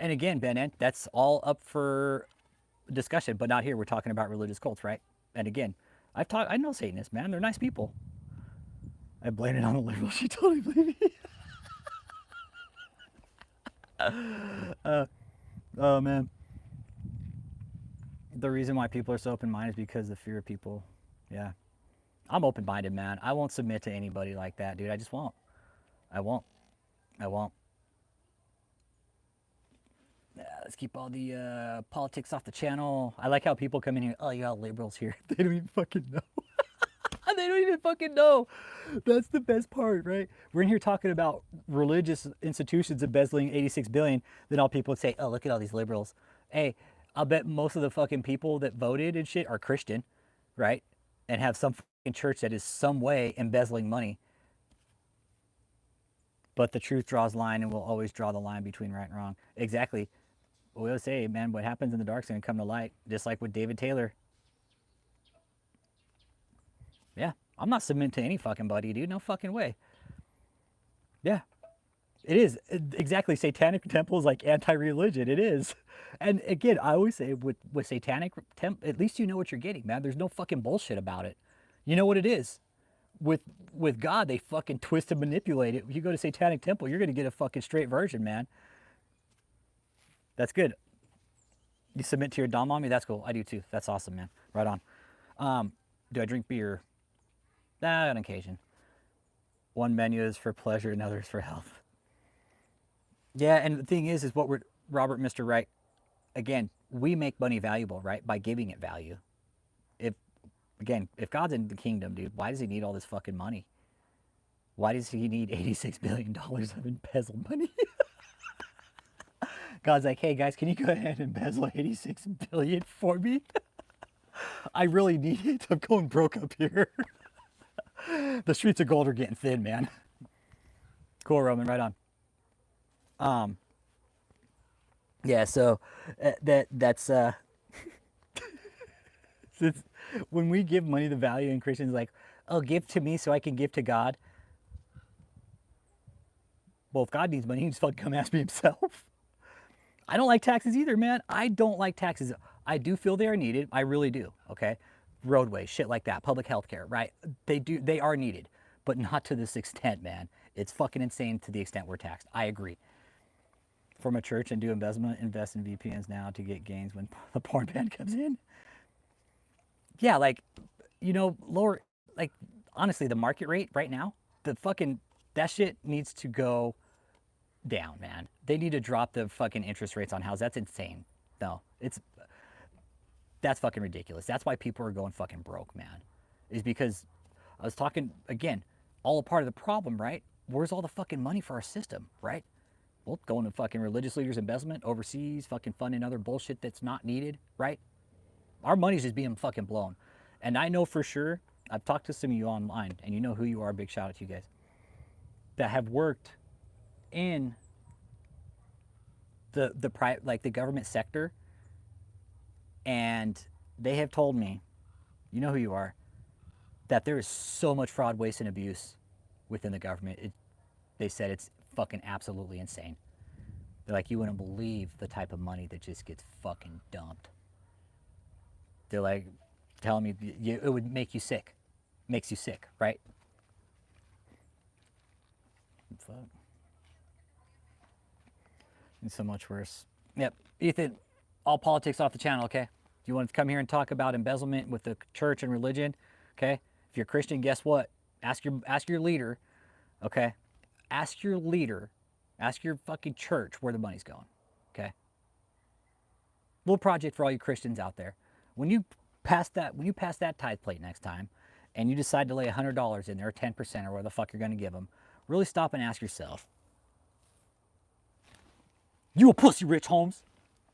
And again, Ben, that's all up for discussion, but not here. We're talking about religious cults, right? And again, I know Satanists, man. They're nice people. I blame it on the liberals. She totally blamed me. Oh man. The reason why people are so open-minded is because of the fear of people. Yeah. I'm open-minded, man. I won't submit to anybody like that, dude. I just won't. I won't. I won't. Let's keep all the politics off the channel. I like how people come in here. Oh, you got liberals here. They don't even fucking know. They don't even fucking know. That's the best part, right? We're in here talking about religious institutions embezzling 86 billion. Then all people would say, oh, look at all these liberals. Hey, I'll bet most of the fucking people that voted and shit are Christian, right? And have some fucking church that is some way embezzling money. But the truth draws line and will always draw the line between right and wrong. Exactly. We always say, man, what happens in the dark is going to come to light. Just like with DavidETaylor. Yeah, I'm not submitting to any fucking buddy, dude. No fucking way. Yeah. It is exactly. Satanic temple is like anti-religion. It is, and again, I always say with satanic temple, at least you know what you're getting, man. There's no fucking bullshit about it. You know what it is. With God, they fucking twist and manipulate it. If you go to satanic temple, you're gonna get a fucking straight version, man. That's good. You submit to your dom mommy. That's cool. I do too. That's awesome, man. Right on. Do I drink beer? Nah, on occasion. One menu is for pleasure, another is for health. Yeah, and the thing is what we're Robert, Mr. Right. Again, we make money valuable, right, by giving it value. If again, if God's in the kingdom, dude, why does he need all this fucking money? Why does he need $86 billion of embezzled money? God's like, hey guys, can you go ahead and embezzle 86 billion for me? I really need it. I'm going broke up here. The streets of gold are getting thin, man. Cool, Roman, right on. Yeah, so that's it's, when we give money the value and Christians like, oh, give to me so I can give to God. Well, if God needs money, he can just fucking come ask me himself. I don't like taxes either, man. I don't like taxes. I do feel they are needed. I really do. Okay, roadways, shit like that, public health care, right? They are needed, but not to this extent, man. It's fucking insane to the extent we're taxed. I agree. From a church and do embezzlement, invest in VPNs now to get gains when the porn ban comes in. Yeah, like, lower, like, honestly, the market rate right now, that shit needs to go down, man. They need to drop the fucking interest rates on houses. That's insane. No, that's fucking ridiculous. That's why people are going fucking broke, man. Is because I was talking, again, all a part of the problem, right? Where's all the fucking money for our system, right? Well, going to fucking religious leaders' embezzlement overseas, fucking funding other bullshit that's not needed, right? Our money's just being fucking blown. And I know for sure, I've talked to some of you online, and you know who you are, big shout out to you guys, that have worked in the government sector, and they have told me, you know who you are, that there is so much fraud, waste, and abuse within the government. They said it's fucking absolutely insane. They're like, you wouldn't believe the type of money that just gets fucking dumped. They're like, telling me it would make you sick. Makes you sick, right? Fuck. It's so much worse. Yep. Ethan, all politics off the channel, okay? You want to come here and talk about embezzlement with the church and religion, okay? If you're a Christian, guess what? Ask your leader, okay? Ask your leader, ask your fucking church where the money's going, okay? Little project for all you Christians out there. When you pass that tithe plate next time, and you decide to lay $100 in there, or 10%, or where the fuck you're gonna give them, really stop and ask yourself, you a pussy, Rich Holmes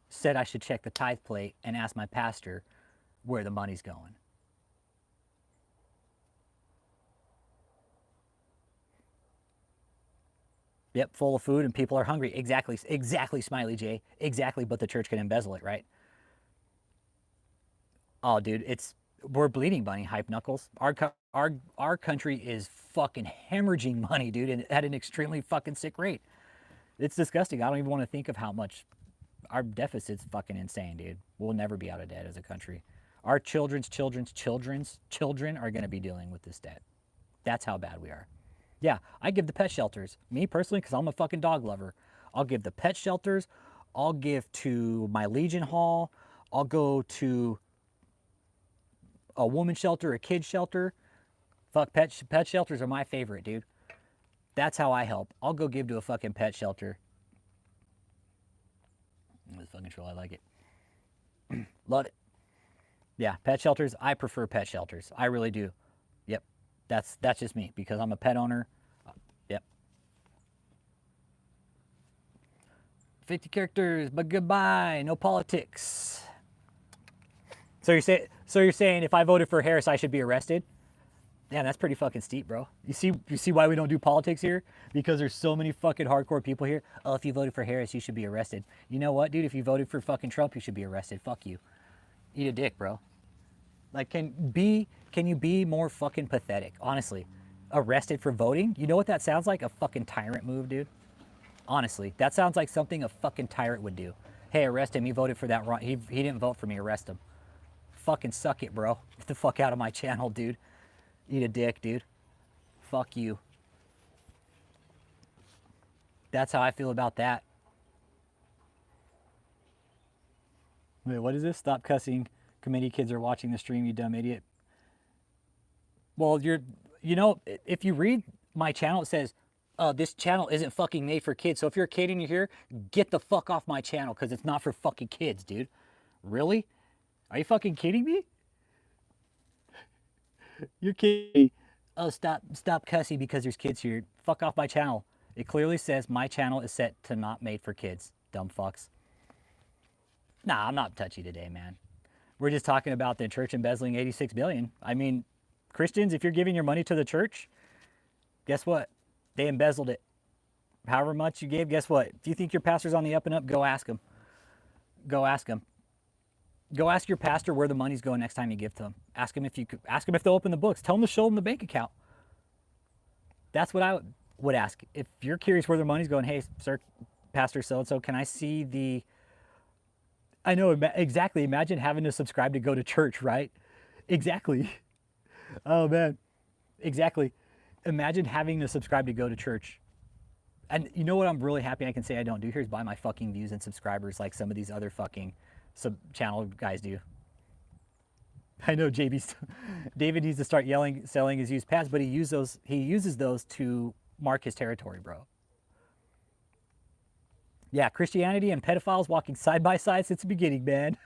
said I should check the tithe plate and ask my pastor where the money's going. Yep, full of food and people are hungry. Exactly, Smiley J. Exactly, but the church can embezzle it, right? Oh, dude, we're bleeding money, hype knuckles. Our country is fucking hemorrhaging money, dude, and at an extremely fucking sick rate. It's disgusting. I don't even want to think of how much our deficit's fucking insane, dude. We'll never be out of debt as a country. Our children's children are going to be dealing with this debt. That's how bad we are. Yeah, I give the pet shelters. Me personally, because I'm a fucking dog lover. I'll give the pet shelters. I'll give to my Legion Hall. I'll go to a woman shelter, a kid shelter. Fuck, pet shelters are my favorite, dude. That's how I help. I'll go give to a fucking pet shelter. This fucking troll, I like it. Love it. Yeah, pet shelters. I prefer pet shelters. I really do. Yep. That's just me because I'm a pet owner. Yep. 50 characters, but goodbye. No politics. So you're saying if I voted for Harris, I should be arrested? Yeah, that's pretty fucking steep, bro. You see why we don't do politics here? Because there's so many fucking hardcore people here. Oh, if you voted for Harris, you should be arrested. You know what, dude? If you voted for fucking Trump, you should be arrested. Fuck you. Eat a dick, bro. Like, can you be more fucking pathetic? Honestly, arrested for voting. You know what that sounds like? A fucking tyrant move, dude. Honestly, that sounds like something a fucking tyrant would do. Hey, arrest him. He voted for that wrong. He didn't vote for me. Arrest him. Fucking suck it, bro. Get the fuck out of my channel, dude. Eat a dick, dude. Fuck you. That's how I feel about that. Wait, what is this? Stop cussing. Committee kids are watching the stream, you dumb idiot. Well, you know, if you read my channel, it says, this channel isn't fucking made for kids. So if you're a kid and you're here, get the fuck off my channel because it's not for fucking kids, dude. Really? Are you fucking kidding me? You're kidding. Oh, stop cussing because there's kids here. Fuck off my channel. It clearly says my channel is set to not made for kids. Dumb fucks. Nah, I'm not touchy today, man. We're just talking about the church embezzling 86 billion. I mean, Christians, if you're giving your money to the church, guess what? They embezzled it. However much you gave, guess what? If you think your pastor's on the up and up, go ask him. Go ask him. Go ask your pastor where the money's going next time you give to them. Ask him if they'll open the books. Tell them to show them the bank account. That's what I would ask. If you're curious where their money's going, hey, sir, Pastor so-and-so, can I see the... I know, exactly. Imagine having to subscribe to go to church, right? Exactly. Oh, man. Exactly. Imagine having to subscribe to go to church. And you know what I'm really happy I can say I don't do here is buy my fucking views and subscribers like some of these other fucking sub-channel guys do. I know David needs to start selling his used pads, but he uses those to mark his territory, bro. Yeah, Christianity and pedophiles walking side by side since the beginning, man.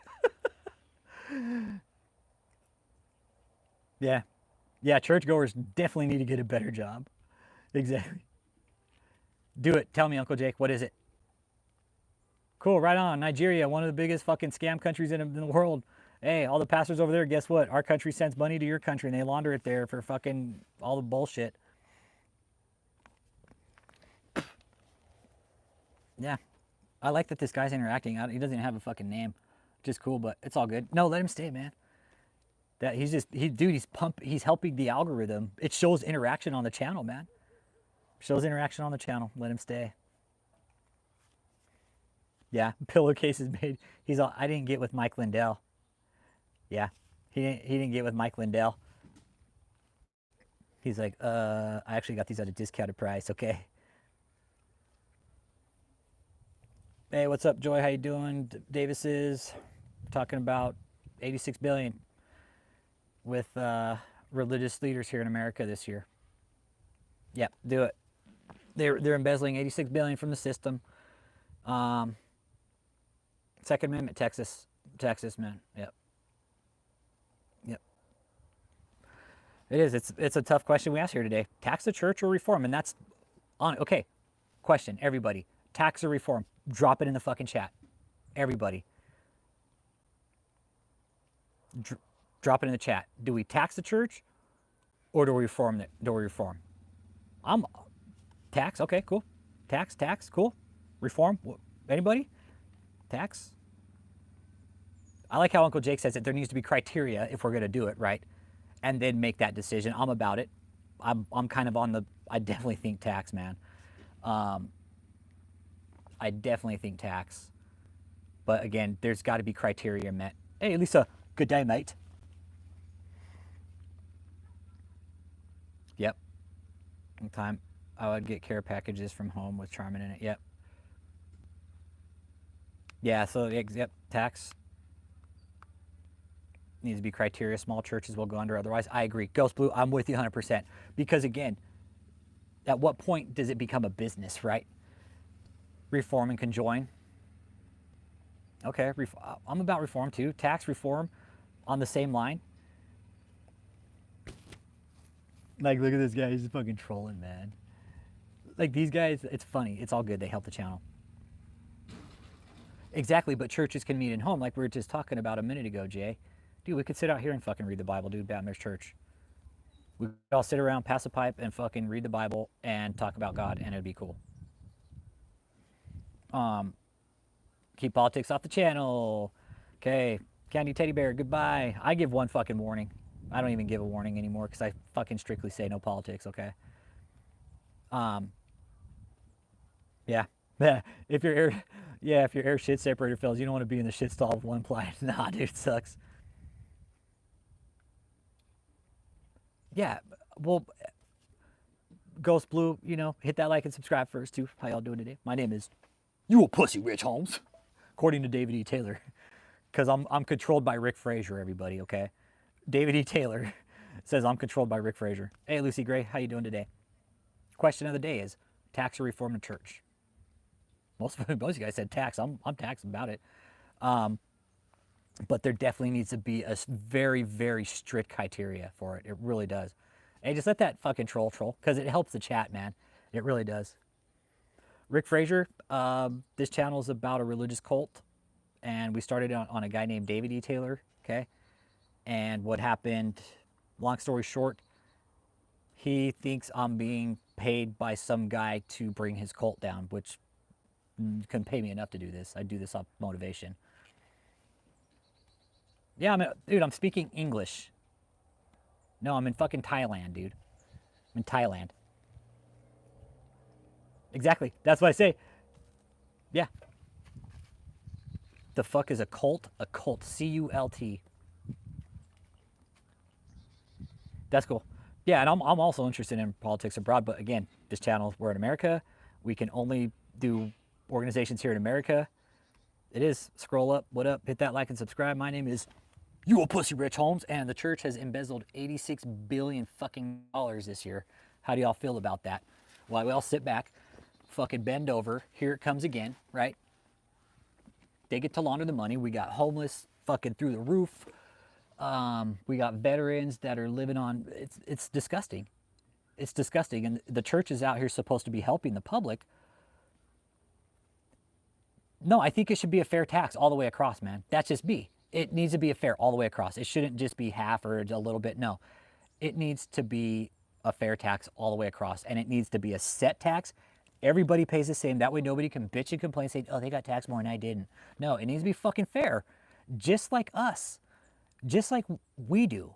Yeah. Yeah, churchgoers definitely need to get a better job. Exactly. Do it. Tell me, Uncle Jake, what is it? Cool, right on. Nigeria, one of the biggest fucking scam countries in the world. Hey, all the pastors over there, guess what? Our country sends money to your country and they launder it there for fucking all the bullshit. Yeah. I like that this guy's interacting. He doesn't even have a fucking name. Just cool, but it's all good. No, let him stay, man. That he's helping the algorithm. It shows interaction on the channel, man. Shows interaction on the channel. Let him stay. Yeah, pillowcase is made. He's all, I didn't get with Mike Lindell. Yeah, he didn't get with Mike Lindell. He's like, I actually got these at a discounted price, okay? Hey, what's up, Joy? How you doing? Davis is talking about 86 billion with religious leaders here in America this year. Yep, do it. They're embezzling 86 billion from the system. Second Amendment, Texas, man. Yep. Yep. It is. It's a tough question we asked here today. Tax the church or reform? And that's on. Okay. Question, everybody. Tax or reform? Drop it in the fucking chat. Everybody. Drop it in the chat. Do we tax the church or do we reform it? Do we reform? Tax. Okay, cool. Tax, cool. Reform. Anybody? Tax. I like how Uncle Jake says that there needs to be criteria if we're going to do it, right? And then make that decision. I'm about it. I'm kind of on the, I definitely think tax, man. I definitely think tax. But again, there's got to be criteria met. Hey, Lisa, good day, mate. Yep. In time, I would get care packages from home with Charmin in it. Yep. Yeah, so, yep, tax. Needs to be criteria. Small churches will go under otherwise. I agree. Ghost Blue, I'm with you 100%. Because again, at what point does it become a business, right? Reform and conjoin. Okay, I'm about reform too. Tax reform on the same line. Like, look at this guy. He's fucking trolling, man. Like, these guys, it's funny. It's all good. They help the channel. Exactly, but churches can meet in home, like we were just talking about a minute ago, Jay. Dude, we could sit out here and fucking read the Bible, dude. Bam, there's church. We could all sit around, pass a pipe, and fucking read the Bible and talk about God, and it'd be cool. Keep politics off the channel. Okay, Candy Teddy Bear, goodbye. I give one fucking warning. I don't even give a warning anymore because I fucking strictly say no politics, okay? Um, yeah. Yeah. If your air, yeah, if your air shit separator fails, you don't want to be in the shit stall with one ply. Nah, dude, it sucks. Yeah. Well, Ghost Blue, you know, hit that like and subscribe first too. How y'all doing today? My name is You a Pussy Rich Holmes, according to David E. Taylor, because I'm controlled by Rick Frazier. Everybody, okay? David E. Taylor says I'm controlled by Rick Frazier. Hey, Lucy Gray, how you doing today? Question of the day is tax or reform the church. Most of you guys said tax. I'm taxed about it. But there definitely needs to be a very, very strict criteria for it. It really does. Hey, just let that fucking troll, because it helps the chat, man. It really does. Rick Frazier, this channel is about a religious cult, and we started on a guy named David E. Taylor, okay? And what happened, long story short, he thinks I'm being paid by some guy to bring his cult down, which couldn't pay me enough to do this. I do this off motivation. Yeah, dude, I'm speaking English. No, I'm in fucking Thailand, dude. I'm in Thailand. Exactly. That's what I say. Yeah. The fuck is a cult? A cult. C-U-L-T. That's cool. Yeah, and I'm also interested in politics abroad, but again, this channel, we're in America. We can only do organizations here in America. It is. Scroll up. What up? Hit that like and subscribe. My name is You a Pussy Rich Holmes, and the church has embezzled 86 billion fucking dollars this year. How do y'all feel about that? Well, we all sit back, fucking bend over. Here it comes again, right? They get to launder the money. We got homeless fucking through the roof. We got veterans that are living on. It's disgusting. It's disgusting. And the church is out here supposed to be helping the public. No, I think it should be a fair tax all the way across, man. That's just me. It needs to be a fair all the way across. It shouldn't just be half or a little bit. No, it needs to be a fair tax all the way across, and it needs to be a set tax. Everybody pays the same. That way nobody can bitch and complain saying, oh, they got taxed more and I didn't. No, it needs to be fucking fair, just like us, just like we do.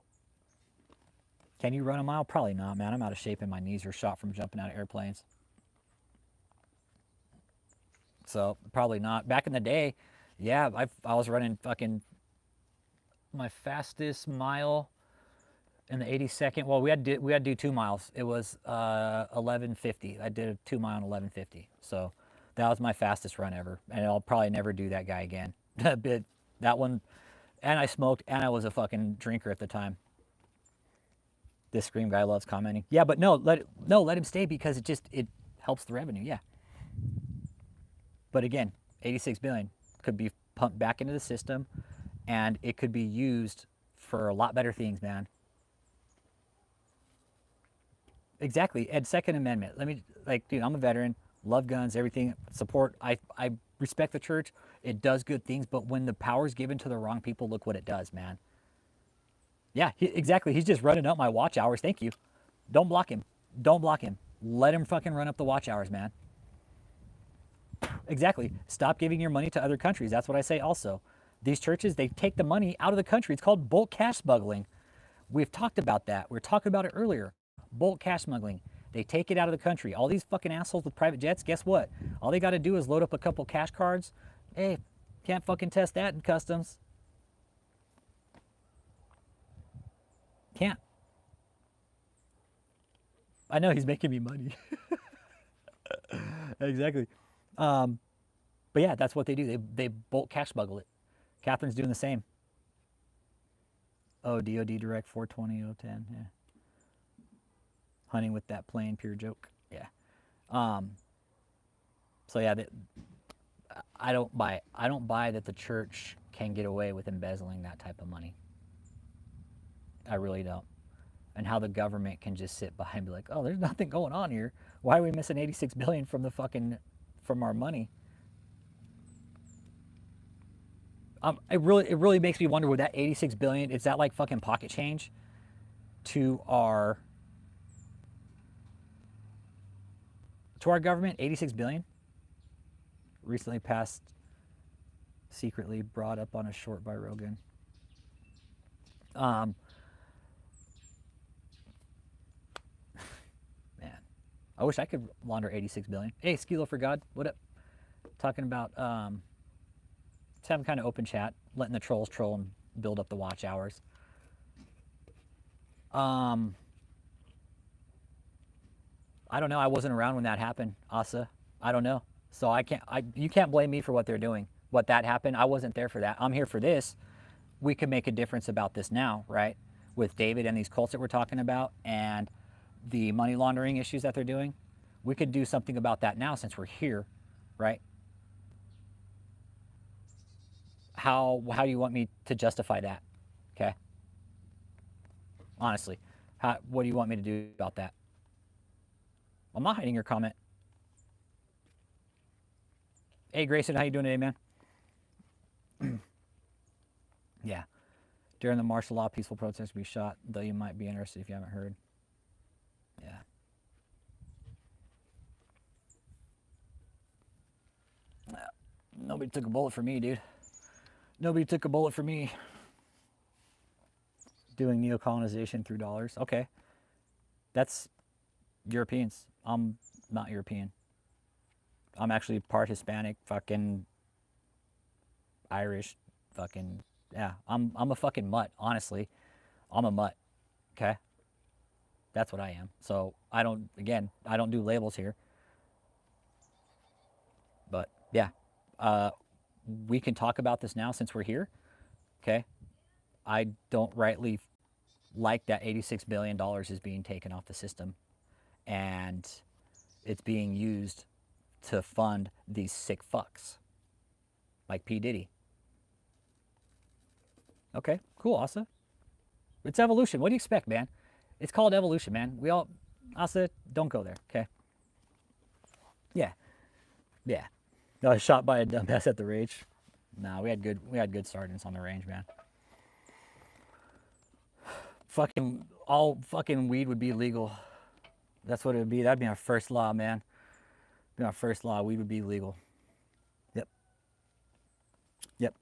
Can you run a mile? Probably not, man. I'm out of shape and my knees are shot from jumping out of airplanes. So probably not. Back in the day, yeah, I was running fucking my fastest mile in the 82nd. Well, we had to do 2 miles. It was 11:50. I did a 2 mile in 11:50. So that was my fastest run ever, and I'll probably never do that guy again. That one, and I smoked, and I was a fucking drinker at the time. This Scream guy loves commenting. Yeah, but no, let him stay because it helps the revenue. Yeah. But again, 86 billion could be pumped back into the system, and it could be used for a lot better things, man. Exactly. And Second Amendment. Let me, dude, I'm a veteran, love guns, everything, support. I respect the church. It does good things, but when the power is given to the wrong people, look what it does, man. Yeah, exactly. He's just running up my watch hours. Thank you. Don't block him. Don't block him. Let him fucking run up the watch hours, man. Exactly. Stop giving your money to other countries. That's what I say also. These churches, they take the money out of the country. It's called bulk cash smuggling. We've talked about that. We were talking about it earlier. Bulk cash smuggling. They take it out of the country. All these fucking assholes with private jets, guess what? All they got to do is load up a couple cash cards. Hey, can't fucking test that in customs. Can't. I know he's making me money. Exactly. But yeah, that's what they do. They bulk cash smuggle it. Kathrynn's doing the same. Oh, DOD Direct 420-010. Yeah. Hunting with that plain pure joke. Yeah. So yeah, I don't buy that the church can get away with embezzling that type of money. I really don't. And how the government can just sit by and be like, oh, there's nothing going on here. Why are we missing 86 billion from from our money? It really makes me wonder, with that 86 billion, is that like fucking pocket change to our government? 86 billion recently passed, secretly brought up on a short by Rogan. I wish I could launder 86 billion. Hey, Skilo for God, what up? Talking about just having kind of open chat, letting the trolls troll and build up the watch hours. I don't know. I wasn't around when that happened, Asa. I don't know. So you can't blame me for what they're doing. What that happened, I wasn't there for that. I'm here for this. We can make a difference about this now, right? With David and these cults that we're talking about and the money laundering issues that they're doing. We could do something about that now since we're here, right? How do you want me to justify that? Okay. Honestly, what do you want me to do about that? I'm not hiding your comment. Hey, Grayson, how you doing today, man? Yeah. During the martial law peaceful protest, we shot, though you might be interested if you haven't heard. Yeah. Nobody took a bullet for me, dude. Nobody took a bullet for me. Doing neocolonization through dollars. Okay. That's Europeans. I'm not European. I'm actually part Hispanic, fucking Irish, fucking, yeah. I'm a fucking mutt, honestly. I'm a mutt, okay? That's what I am. So I don't do labels here. But yeah, we can talk about this now since we're here, okay? I don't rightly like that $86 billion is being taken off the system and it's being used to fund these sick fucks like P. Diddy. Okay, cool, Asa. It's evolution. What do you expect, man? It's called evolution, man. Asa, don't go there, okay? Yeah, yeah. I was shot by a dumbass at the range. Nah, we had good sergeants on the range, man. All fucking weed would be legal. That's what it would be. That'd be our first law, man. Be our first law. Weed would be legal. Yep. Yep.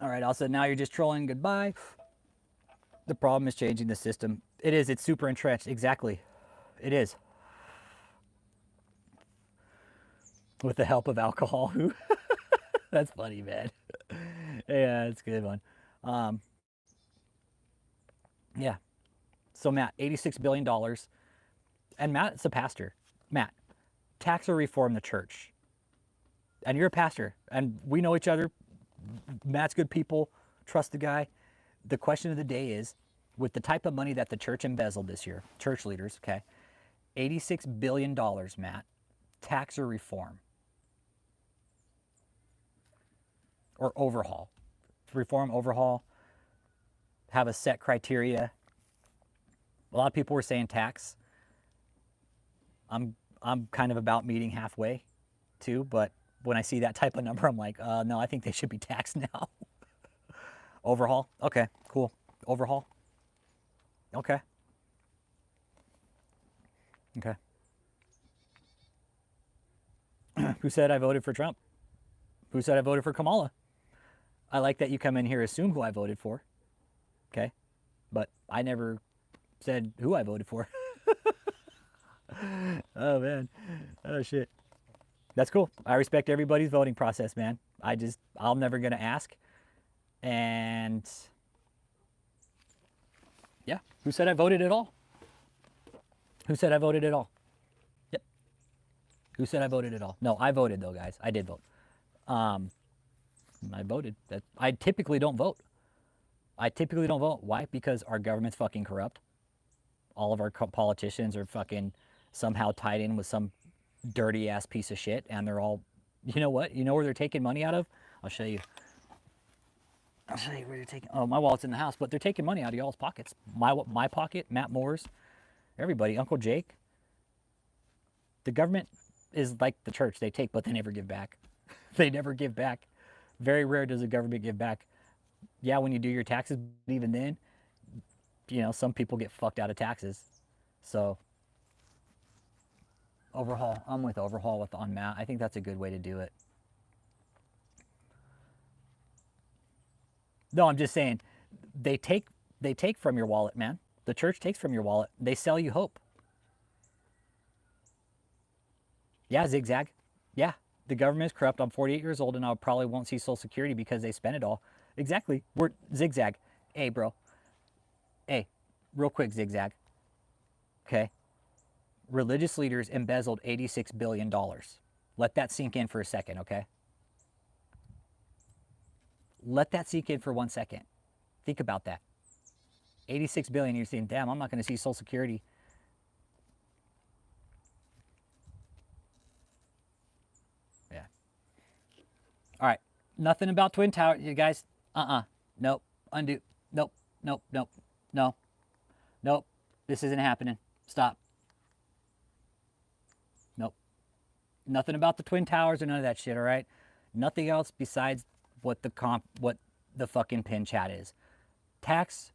All right, Elsa, now you're just trolling. Goodbye. The problem is changing the system. It is. It's super entrenched. Exactly. It is. With the help of alcohol. That's funny, man. Yeah, it's a good one. Yeah. So, Matt, $86 billion. And Matt's a pastor. Matt, tax or reform the church. And you're a pastor. And we know each other. Matt's good people. Trust the guy. The question of the day is, with the type of money that the church embezzled this year, church leaders, okay, $86 billion, Matt, tax or reform? Or overhaul? Reform, overhaul, have a set criteria. A lot of people were saying tax. I'm kind of about meeting halfway too, but when I see that type of number, I'm like, no, I think they should be taxed now. Overhaul? Okay, cool. Overhaul? Okay. Okay. Who said I voted for Trump? Who said I voted for Kamala? I like that you come in here assume who I voted for. Okay. But I never said who I voted for. Oh, man. Oh, shit. That's cool. I respect everybody's voting process, man. I'm never going to ask. And yeah, who said I voted at all? Who said I voted at all? Yep. Who said I voted at all? No, I voted though, guys. I did vote. I voted. I typically don't vote. Why? Because our government's fucking corrupt. All of our politicians are fucking somehow tied in with some dirty ass piece of shit, and they're all, you know what? You know where they're taking money out of? I'll show you. Where they're taking. Oh, my wallet's in the house, but they're taking money out of y'all's pockets. My pocket, Matt Moore's, everybody, Uncle Jake. The government is like the church. They take, but they never give back. They never give back. Very rare does the government give back. Yeah, when you do your taxes, but even then, you know, some people get fucked out of taxes. So, overhaul. I'm with overhaul on Matt. I think that's a good way to do it. No, I'm just saying, they take They take from your wallet, man. The church takes from your wallet. They sell you hope. Yeah, zigzag. Yeah, the government is corrupt. I'm 48 years old and I probably won't see Social Security because they spent it all. Exactly. We're zigzag. Hey, bro. Hey, real quick, zigzag. Okay. Religious leaders embezzled $86 billion. Let that sink in for a second, okay? Let that sink in for 1 second. Think about that. 86 billion, you're saying, damn, I'm not going to see Social Security. Yeah. All right. Nothing about Twin Towers, you guys. Nope. Undo. Nope. Nope. Nope. No. Nope. This isn't happening. Stop. Nope. Nothing about the Twin Towers or none of that shit, all right? Nothing else besides what the fucking pin chat is. Tax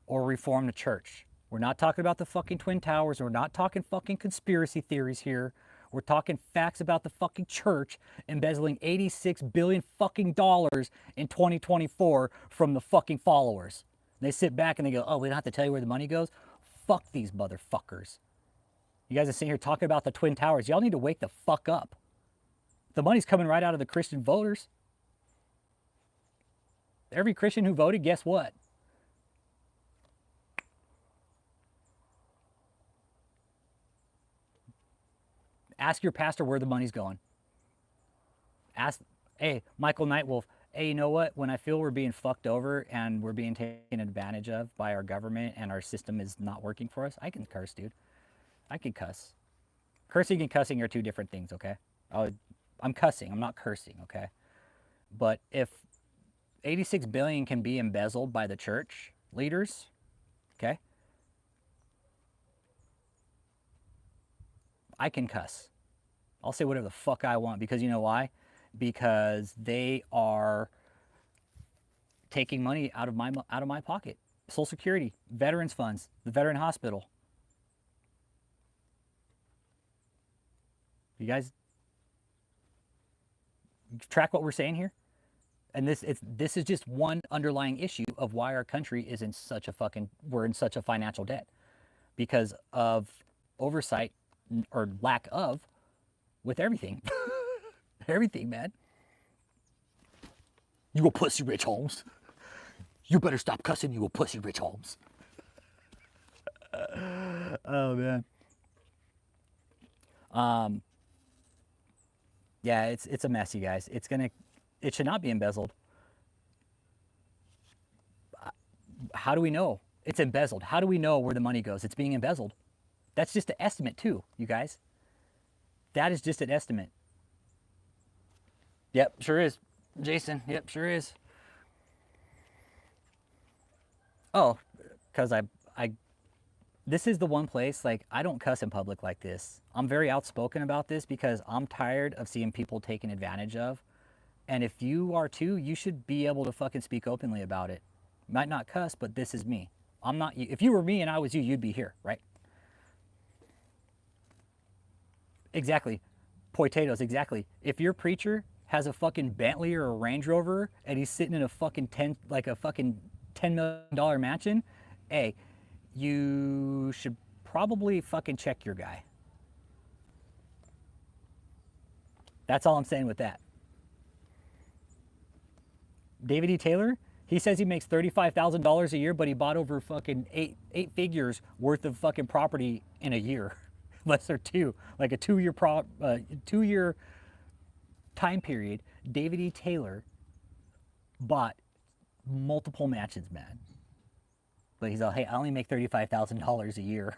or reform the church. We're not talking about the fucking Twin Towers. We're not talking fucking conspiracy theories here. We're talking facts about the fucking church embezzling $86 billion fucking dollars in 2024 from the fucking followers. And they sit back and they go, oh, we don't have to tell you where the money goes? Fuck these motherfuckers. You guys are sitting here talking about the Twin Towers. Y'all need to wake the fuck up. The money's coming right out of the Christian voters. Every Christian who voted, guess what? Ask your pastor where the money's going. Ask, hey, Michael Nightwolf, hey, you know what? When I feel we're being fucked over and we're being taken advantage of by our government and our system is not working for us, I can curse, dude. I can cuss. Cursing and cussing are two different things, okay? I'm cussing, I'm not cursing, okay? But if 86 billion can be embezzled by the church leaders, okay? I can cuss. I'll say whatever the fuck I want because you know why? Because they are taking money out of my pocket. Social Security, veterans funds, the veteran hospital. You guys track what we're saying here? And this is just one underlying issue of why our country is in such a we're in such a financial debt because of oversight or lack of with everything. Everything, man. You a pussy, Rich Holmes. You better stop cussing, you a pussy, Rich Holmes. Oh, man. Yeah, it's a mess, you guys. It should not be embezzled. How do we know it's embezzled? How do we know where the money goes? It's being embezzled. That's just an estimate too, you guys. That is just an estimate. Yep, sure is. Jason, yep, sure is. Oh, because this is the one place, like, I don't cuss in public like this. I'm very outspoken about this because I'm tired of seeing people taken advantage of. And if you are too, you should be able to fucking speak openly about it. Might not cuss, but this is me. I'm not, if you were me and I was you, you'd be here, right? Exactly. Potatoes, exactly. If your preacher has a fucking Bentley or a Range Rover and he's sitting in a fucking $10 million mansion, hey, you should probably fucking check your guy. That's all I'm saying with that. DavidETaylor, he says he makes $35,000 a year, but he bought over fucking eight figures worth of fucking property in a year. Unless they're two, like a 2 year time period. DavidETaylor bought multiple mansions, man. But he's all, hey, I only make $35,000 a year.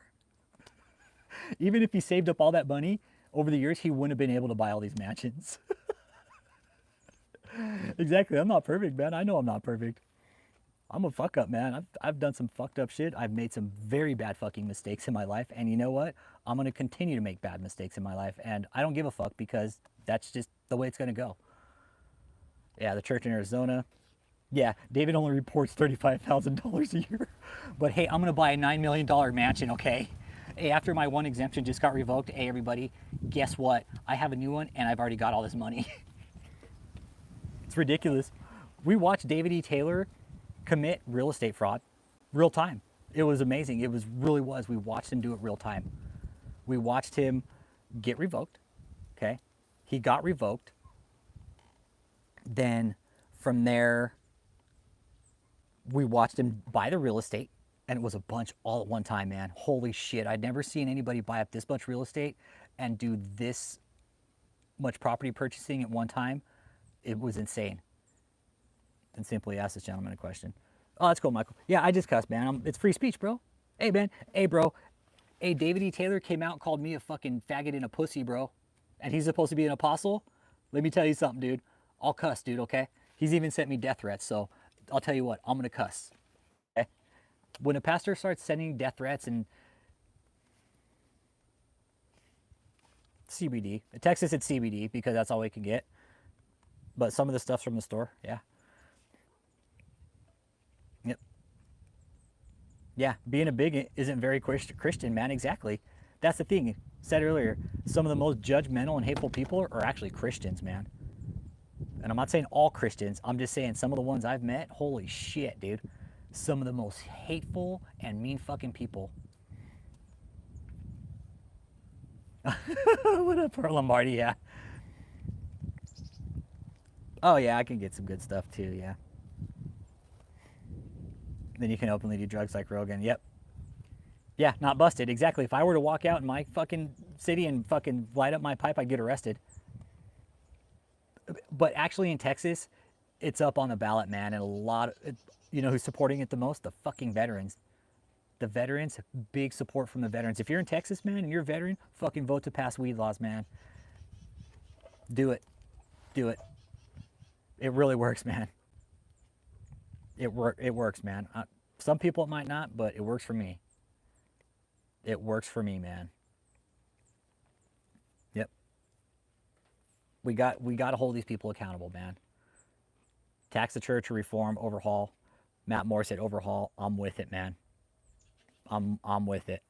Even if he saved up all that money over the years, he wouldn't have been able to buy all these mansions. Exactly. I'm not perfect, man. I know I'm not perfect. I'm a fuck up, man. I've done some fucked up shit. I've made some very bad fucking mistakes in my life. And you know what? I'm going to continue to make bad mistakes in my life. And I don't give a fuck because that's just the way it's going to go. Yeah, the church in Arizona. Yeah, David only reports $35,000 a year. But hey, I'm going to buy a $9 million mansion, okay? Hey, after my one exemption just got revoked, hey, everybody, guess what? I have a new one and I've already got all this money. It's ridiculous. We watched DavidETaylor commit real estate fraud. real time. It was amazing. It really was. We watched him do it real time. We watched him get revoked. Okay, he got revoked. Then from there, we watched him buy the real estate, and it was a bunch all at one time, man. Holy shit! I'd never seen anybody buy up this much real estate and do this much property purchasing at one time. It was insane. And simply asked this gentleman a question. Oh, that's cool, Michael. Yeah, I just cussed, man. It's free speech, bro. Hey, man. Hey, bro. Hey, DavidETaylor came out and called me a fucking faggot and a pussy, bro. And he's supposed to be an apostle? Let me tell you something, dude. I'll cuss, dude, okay? He's even sent me death threats, so I'll tell you what, I'm gonna cuss. Okay? When a pastor starts sending death threats and CBD, in Texas it's CBD because that's all we can get. But some of the stuff's from the store, yeah. Yep. Yeah, being a bigot isn't very Christian, man, exactly. That's the thing. Said earlier, some of the most judgmental and hateful people are actually Christians, man. And I'm not saying all Christians, I'm just saying some of the ones I've met, holy shit, dude. Some of the most hateful and mean fucking people. What up, Pearl Lombardi? Yeah. Oh, yeah, I can get some good stuff too, yeah. Then you can openly do drugs like Rogan. Yep. Yeah, not busted. Exactly. If I were to walk out in my fucking city and fucking light up my pipe, I'd get arrested. But actually in Texas, it's up on the ballot, man. And a lot of, you know who's supporting it the most? The fucking veterans. The veterans, big support from the veterans. If you're in Texas, man, and you're a veteran, fucking vote to pass weed laws, man. Do it. Do it. It really works, man. It works, man. Some people it might not, but it works for me. It works for me, man. Yep. We got to hold these people accountable, man. Tax the church or reform, overhaul. Matt Moore said overhaul. I'm with it, man. I'm with it.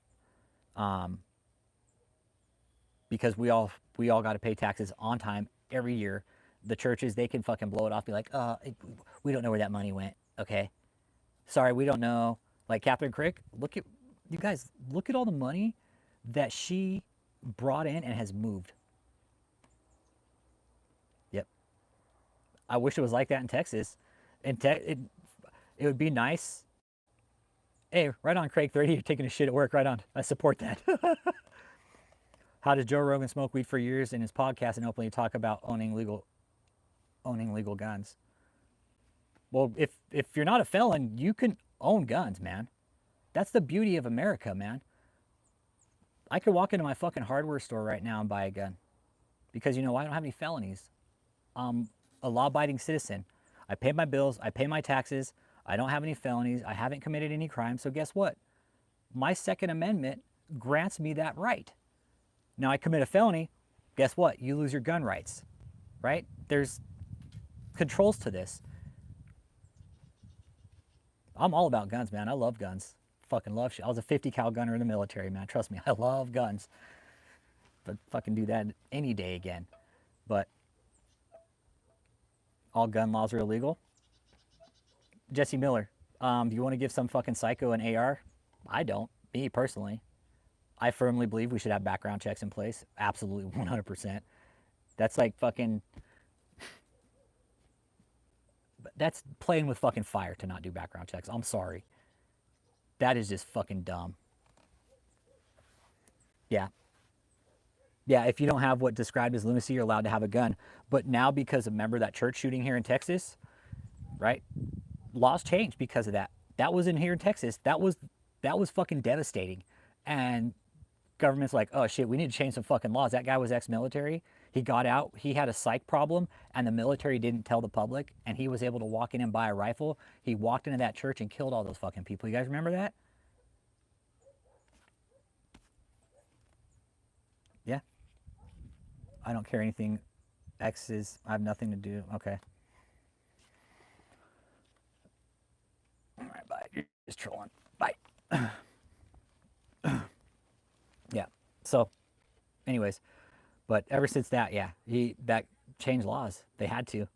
Because we all got to pay taxes on time every year. The churches, they can fucking blow it off, be like, we don't know where that money went. Okay, sorry, we don't know. Like KathrynKrick, you guys look at all the money that she brought in and has moved. Yep. I wish it was like that in Texas. It would be nice. Hey, right on, Craig 30. You're taking a shit at work. Right on. I support that. How does Joe Rogan smoke weed for years in his podcast and openly talk about owning legal guns? Well, if you're not a felon, you can own guns, man. That's the beauty of America, man. I could walk into my fucking hardware store right now and buy a gun. Because you know why? I don't have any felonies. I'm a law-abiding citizen. I pay my bills, I pay my taxes, I don't have any felonies, I haven't committed any crimes, so guess what? My Second Amendment grants me that right. Now I commit a felony, guess what? You lose your gun rights, right? There's controls to this. I'm all about guns, man. I love guns. Fucking love shit. I was a 50 cal gunner in the military, man. Trust me, I love guns. But fucking do that any day again. But all gun laws are illegal. Jesse Miller, do you want to give some fucking psycho an AR? I don't. Me personally. I firmly believe we should have background checks in place. Absolutely, 100%. That's like fucking... That's playing with fucking fire to not do background checks. I'm sorry. That is just fucking dumb. Yeah. Yeah, if you don't have what described as lunacy, you're allowed to have a gun. But now, because of, remember that church shooting here in Texas, right? Laws changed because of that. That was in here in Texas. That was fucking devastating. And government's like, oh shit, we need to change some fucking laws. That guy was ex-military. He got out. He had a psych problem, and the military didn't tell the public, and he was able to walk in and buy a rifle. He walked into that church and killed all those fucking people. You guys remember that? Yeah. I don't care anything. X is, I have nothing to do. Okay. All right, bye. You're just trolling. Bye. Yeah. So, anyways, but ever since that, yeah, that changed laws. They had to.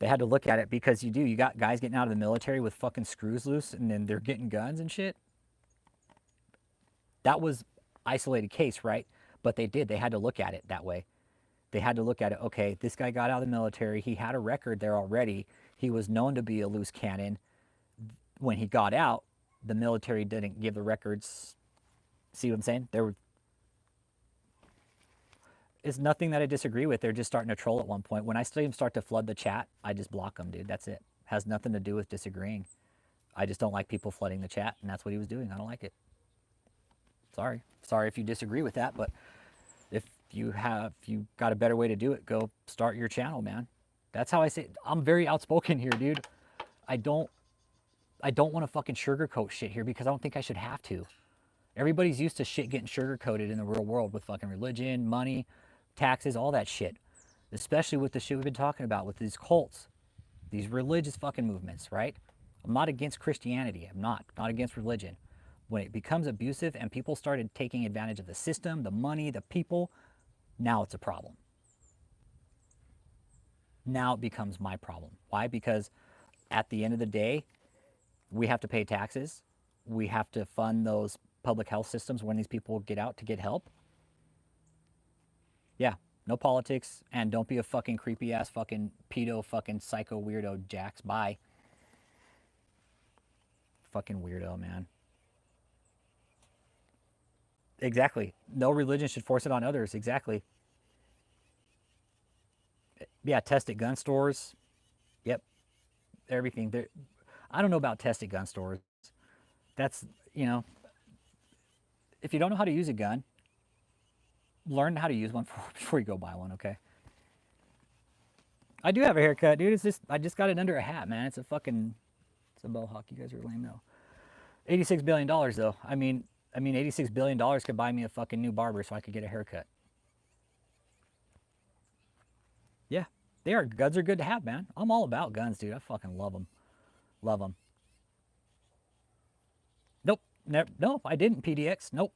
They had to look at it because you got guys getting out of the military with fucking screws loose and then they're getting guns and shit. That was isolated case, right? But they had to look at it that way. They had to look at it, okay, this guy got out of the military, he had a record there already, he was known to be a loose cannon. When he got out, the military didn't give the records. See what I'm saying? It's nothing that I disagree with. They're just starting to troll at one point. When I see them start to flood the chat, I just block them, dude. That's it. Has nothing to do with disagreeing. I just don't like people flooding the chat, and that's what he was doing. I don't like it. Sorry if you disagree with that, but if you got a better way to do it, go start your channel, man. That's how I say it. I'm very outspoken here, dude. I don't want to fucking sugarcoat shit here because I don't think I should have to. Everybody's used to shit getting sugarcoated in the real world with fucking religion, money, taxes, all that shit. Especially with the shit we've been talking about with these cults, these religious fucking movements, right? I'm not against Christianity. I'm not against religion. When it becomes abusive and people started taking advantage of the system, the money, the people, now it's a problem. Now it becomes my problem. Why? Because at the end of the day, we have to pay taxes. We have to fund those public health systems when these people get out to get help. Yeah, no politics, and don't be a fucking creepy ass fucking pedo fucking psycho weirdo jacks. Bye. Fucking weirdo, man. Exactly. No religion should force it on others. Exactly. Yeah, test at gun stores. Yep. Everything. There. I don't know about test at gun stores. That's, if you don't know how to use a gun, learn how to use one before you go buy one, okay? I do have a haircut, dude. It's just, I just got it under a hat, man. It's a mohawk. You guys are lame, though. $86 billion, though. I mean, $86 billion could buy me a fucking new barber so I could get a haircut. Yeah, guns are good to have, man. I'm all about guns, dude. I fucking love them. Love them. Nope. No, I didn't, PDX. Nope.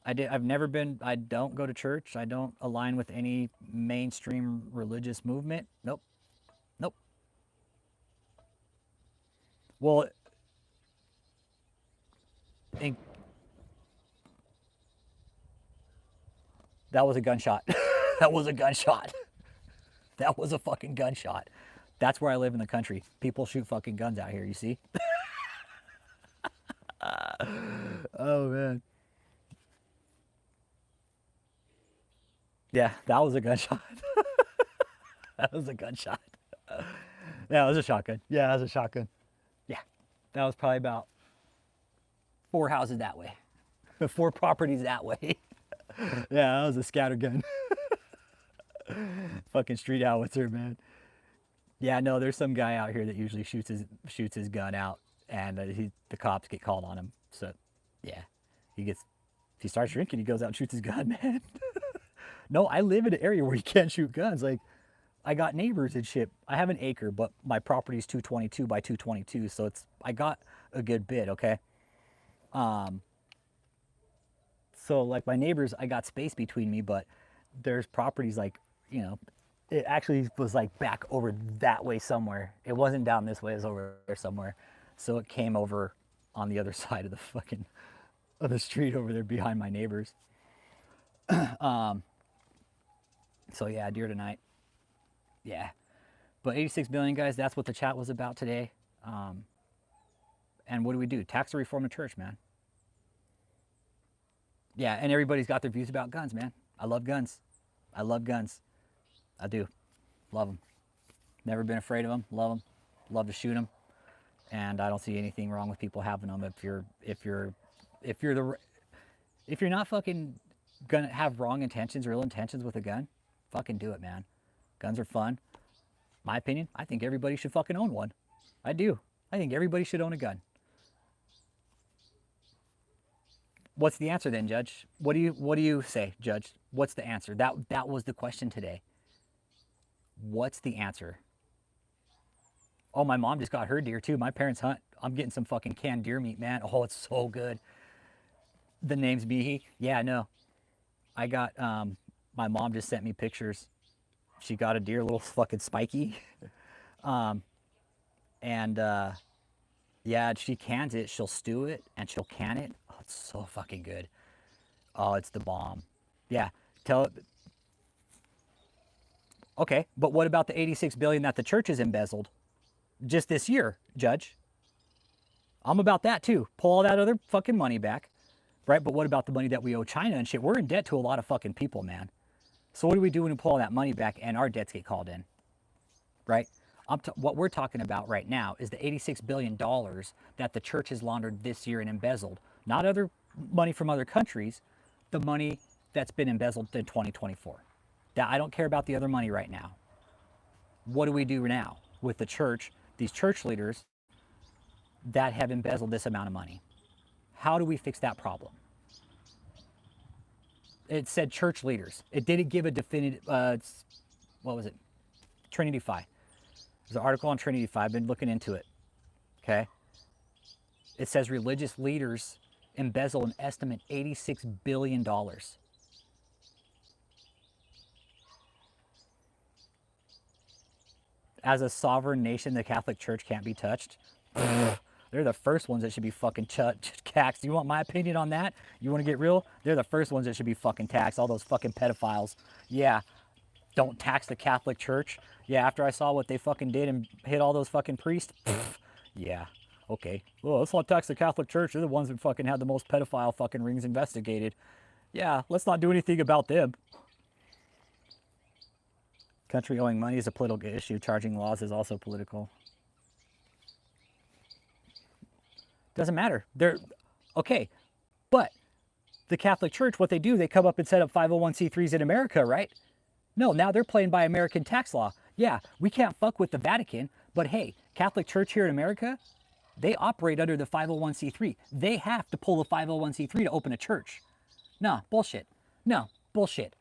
I've never been, I don't go to church. I don't align with any mainstream religious movement. Nope. Well, that was a gunshot. That was a gunshot. That was a fucking gunshot. That's where I live in the country. People shoot fucking guns out here, you see? Oh, man. Yeah, that was a gunshot. That was a gunshot. Yeah, it was a shotgun. Yeah, that was a shotgun. Yeah, that was probably about 4 houses that way. 4 properties that way. Yeah, that was a scattergun. Fucking street howitzer, man. Yeah, no, there's some guy out here that usually shoots his gun out, and the cops get called on him. So, yeah, if he starts drinking, he goes out and shoots his gun, man. No, I live in an area where you can't shoot guns. Like, I got neighbors and shit. I have an acre, but my property is 222 by 222, so I got a good bit, okay? So like my neighbors, I got space between me, but there's properties like, it actually was like back over that way somewhere. It wasn't down this way, it was over there somewhere. So it came over on the other side of the street over there behind my neighbors. So yeah, deer tonight. Yeah. But 86 billion, guys, that's what the chat was about today. And what do we do? Tax the reform of church, man. Yeah, and everybody's got their views about guns, man. I love guns. I love guns. I do. Love them. Never been afraid of them. Love them. Love to shoot them. And I don't see anything wrong with people having them if you're not fucking gonna have wrong intentions, real intentions with a gun, fucking do it, man. Guns are fun. My opinion, I think everybody should fucking own one. I do. I think everybody should own a gun. What's the answer then, Judge? What do you say, Judge? What's the answer? That was the question today. What's the answer? Oh, my mom just got her deer too. My parents hunt. I'm getting some fucking canned deer meat, man. Oh, it's so good. The name's Mihi. Yeah, no. I got, my mom just sent me pictures. She got a deer, a little fucking spiky. And yeah, she cans it. She'll stew it and she'll can it. Oh, it's so fucking good. Oh, it's the bomb. Yeah. Tell. Okay, but what about the 86 billion that the church has embezzled just this year, Judge? I'm about that too. Pull all that other fucking money back, right? But what about the money that we owe China and shit? We're in debt to a lot of fucking people, man. So what do we do when we pull all that money back and our debts get called in, right? What we're talking about right now is the $86 billion that the church has laundered this year and embezzled. Not other money from other countries, the money that's been embezzled in 2024. That I don't care about the other money right now. What do we do now with the church, these church leaders that have embezzled this amount of money? How do we fix that problem? It said church leaders. It didn't give a definitive, what was it? Trinity Fi. There's an article on Trinity Fi. I've been looking into it. Okay. It says religious leaders embezzle an estimate $86 billion. As a sovereign nation, the Catholic Church can't be touched. They're the first ones that should be fucking taxed. You want my opinion on that? You want to get real? They're the first ones that should be fucking taxed. All those fucking pedophiles. Yeah. Don't tax the Catholic Church. Yeah, after I saw what they fucking did and hit all those fucking priests. Yeah. Okay. Well, let's not tax the Catholic Church. They're the ones that fucking had the most pedophile fucking rings investigated. Yeah, let's not do anything about them. Country owing money is a political issue. Charging laws is also political. Doesn't matter. They're okay. But the Catholic Church, what they do, they come up and set up 501c3s in America, right? No, now they're playing by American tax law. Yeah, we can't fuck with the Vatican, but hey, Catholic Church here in America, they operate under the 501c3. They have to pull the 501c3 to open a church. No, bullshit. No, bullshit.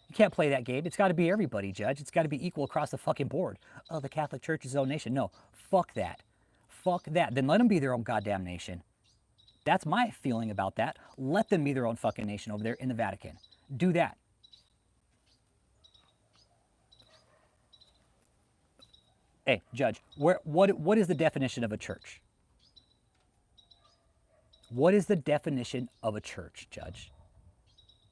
You can't play that game. It's got to be everybody, Judge. It's got to be equal across the fucking board. Oh, the Catholic Church is its own nation. No, fuck that. Fuck that. Then let them be their own goddamn nation. That's my feeling about that. Let them be their own fucking nation over there in the Vatican. Do that. Hey, Judge, what is the definition of a church? What is the definition of a church, Judge?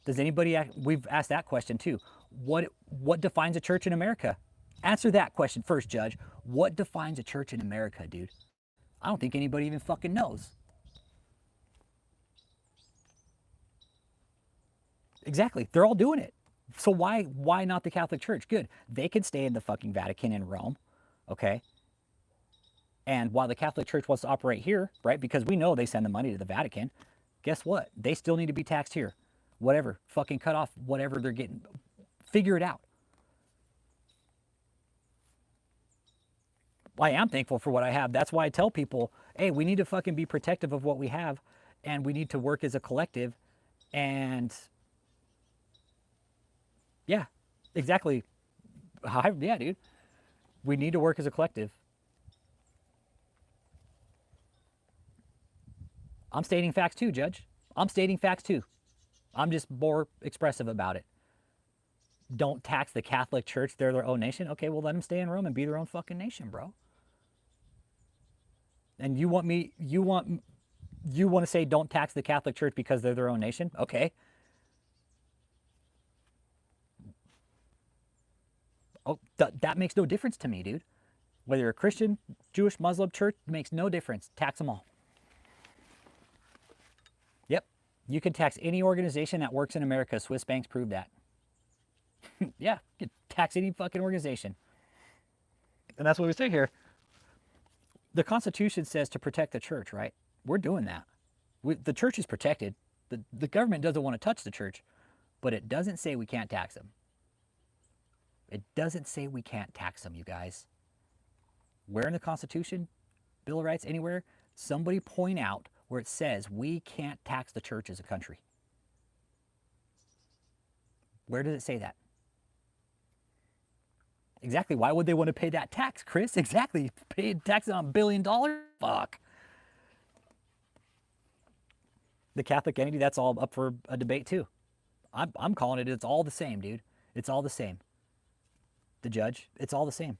Does anybody, we've asked that question too. What defines a church in America? Answer that question first, Judge. What defines a church in America, dude? I don't think anybody even fucking knows. Exactly. They're all doing it. So why not the Catholic Church? Good. They can stay in the fucking Vatican in Rome, okay? And while the Catholic Church wants to operate here, right, because we know they send the money to the Vatican, guess what? They still need to be taxed here. Whatever. Fucking cut off whatever they're getting. Figure it out. I am thankful for what I have. That's why I tell people, hey, we need to fucking be protective of what we have, and we need to work as a collective. And yeah, exactly. Yeah, dude. We need to work as a collective. I'm stating facts too, Judge. I'm stating facts too. I'm just more expressive about it. Don't tax the Catholic Church. They're their own nation. Okay, well, let them stay in Rome and be their own fucking nation, bro. And you want to say don't tax the Catholic Church because they're their own nation? Okay. Oh, that makes no difference to me, dude. Whether you're a Christian, Jewish, Muslim, church, makes no difference. Tax them all. Yep. You can tax any organization that works in America. Swiss banks prove that. Yeah, you can tax any fucking organization. And that's what we say here. The Constitution says to protect the church, right? We're doing that. The church is protected. The government doesn't want to touch the church, but it doesn't say we can't tax them. It doesn't say we can't tax them, you guys. Where in the Constitution, Bill of Rights, anywhere, somebody point out where it says we can't tax the church as a country. Where does it say that? Exactly. Why would they want to pay that tax, Chris? Exactly. Pay taxes on $1 billion? Fuck. The Catholic entity, that's all up for a debate too. I'm calling it, it's all the same, dude. It's all the same. the judge. It's all the same.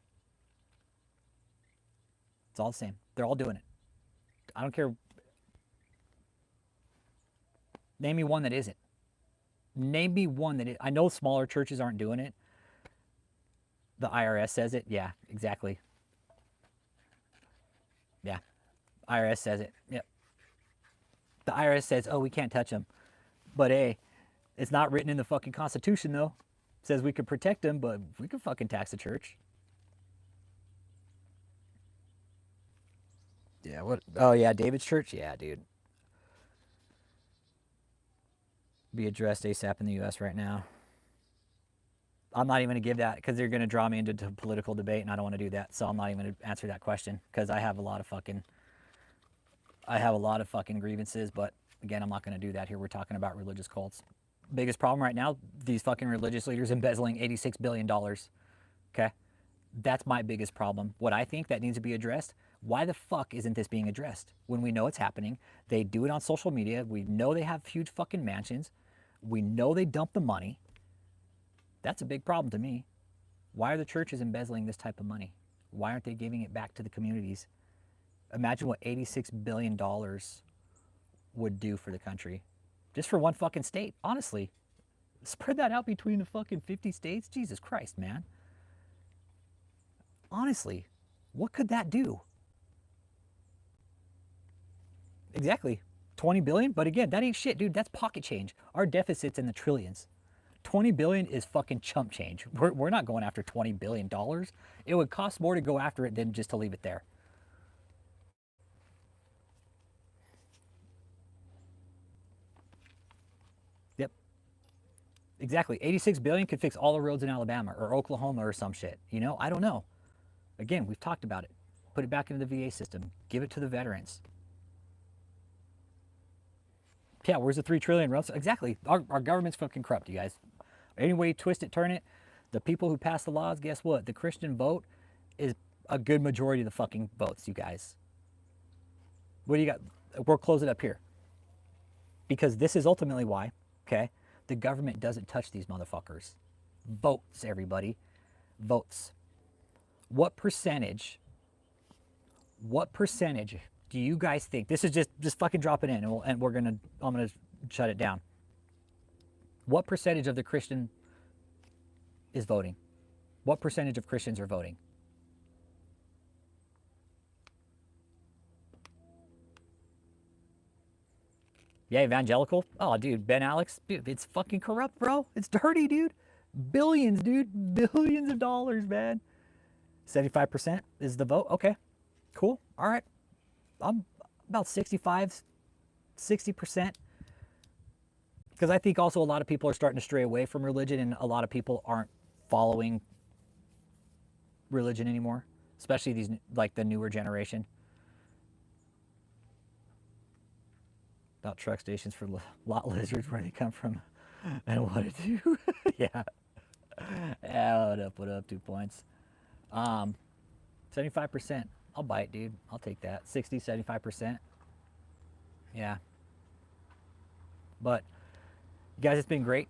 It's all the same. They're all doing it. I don't care. Name me one that isn't. Name me one that I know smaller churches aren't doing it. The IRS says it. Yeah, exactly. Yeah. IRS says it. Yep. The IRS says, oh, we can't touch them. But hey, it's not written in the fucking Constitution, though. It says we could protect them, but we could fucking tax the church. Yeah, what? Oh, yeah, David's church? Yeah, dude. Be addressed ASAP in the U.S. right now. I'm not even going to give that because they're going to draw me into political debate, and I don't want to do that. So I'm not even going to answer that question because I have a lot of fucking grievances. But again, I'm not going to do that here. We're talking about religious cults. Biggest problem right now, these fucking religious leaders embezzling $86 billion. Okay? That's my biggest problem. What I think that needs to be addressed, why the fuck isn't this being addressed? When we know it's happening, they do it on social media. We know they have huge fucking mansions. We know they dump the money. That's a big problem to me. Why are the churches embezzling this type of money? Why aren't they giving it back to the communities? Imagine what $86 billion would do for the country. Just for one fucking state, honestly. Spread that out between the fucking 50 states. Jesus Christ, man. Honestly, what could that do? Exactly. 20 billion, but again, that ain't shit, dude. That's pocket change. Our deficit's in the trillions. 20 billion is fucking chump change. We're not going after $20 billion. It would cost more to go after it than just to leave it there. Yep. Exactly. 86 billion could fix all the roads in Alabama or Oklahoma or some shit. You know, I don't know. Again, we've talked about it. Put it back into the VA system. Give it to the veterans. Yeah, where's the $3 trillion? Exactly. Our government's fucking corrupt, you guys. Any way you twist it, turn it, the people who pass the laws, guess what? The Christian vote is a good majority of the fucking votes, you guys. What do you got? We'll close it up here. Because this is ultimately why, okay, the government doesn't touch these motherfuckers. Votes, everybody. Votes. What percentage do you guys think, this is just fucking drop it in and I'm gonna shut it down. What percentage of the Christian is voting? What percentage of Christians are voting? Yeah, evangelical? Oh, dude, Ben Alex, dude, it's fucking corrupt, bro. It's dirty, dude. Billions, dude. Billions of dollars, man. 75% is the vote? Okay, cool. All right. I'm about 65, 60%. Because I think also a lot of people are starting to stray away from religion and a lot of people aren't following religion anymore, especially these, like the newer generation. About truck stations for lot lizards, where they come from and what to do. Yeah. Yeah, what up, 2 points. 75%. I'll bite, dude. I'll take that. 60, 75%. Yeah. But, guys, it's been great.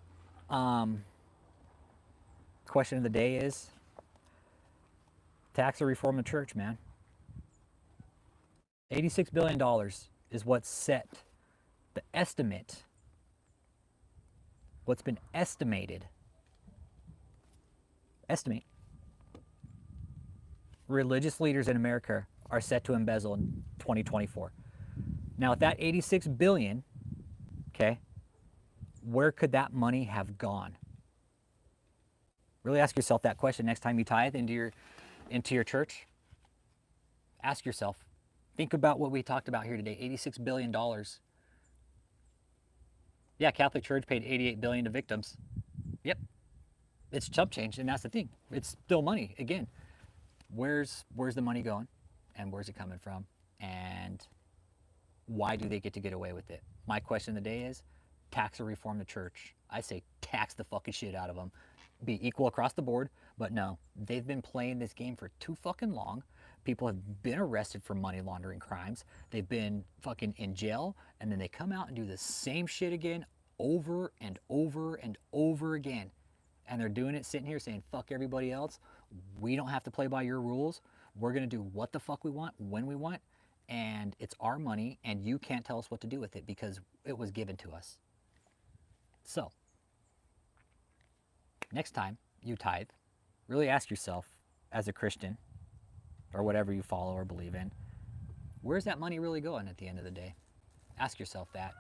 Question of the day is, tax or reform the church, man. $86 billion is what's set. The estimate. What's been estimated. Estimate. Religious leaders in America are set to embezzle in 2024. Now, with that 86 billion, okay, where could that money have gone? Really ask yourself that question next time you tithe into your church. Ask yourself. Think about what we talked about here today. $86 billion. Yeah, Catholic Church paid $88 billion to victims. Yep. It's chump change, and that's the thing. It's still money. Again, where's the money going, and where's it coming from, and why do they get away with it? My question of the day is, tax or reform the church. I say tax the fucking shit out of them. Be equal across the board, but no. They've been playing this game for too fucking long. People have been arrested for money laundering crimes. They've been fucking in jail, and then they come out and do the same shit again over and over and over again. And they're doing it sitting here saying, fuck everybody else. We don't have to play by your rules. We're going to do what the fuck we want, when we want. And it's our money, and you can't tell us what to do with it because it was given to us. So, next time you tithe, really ask yourself, as a Christian, or whatever you follow or believe in, where's that money really going at the end of the day? Ask yourself that.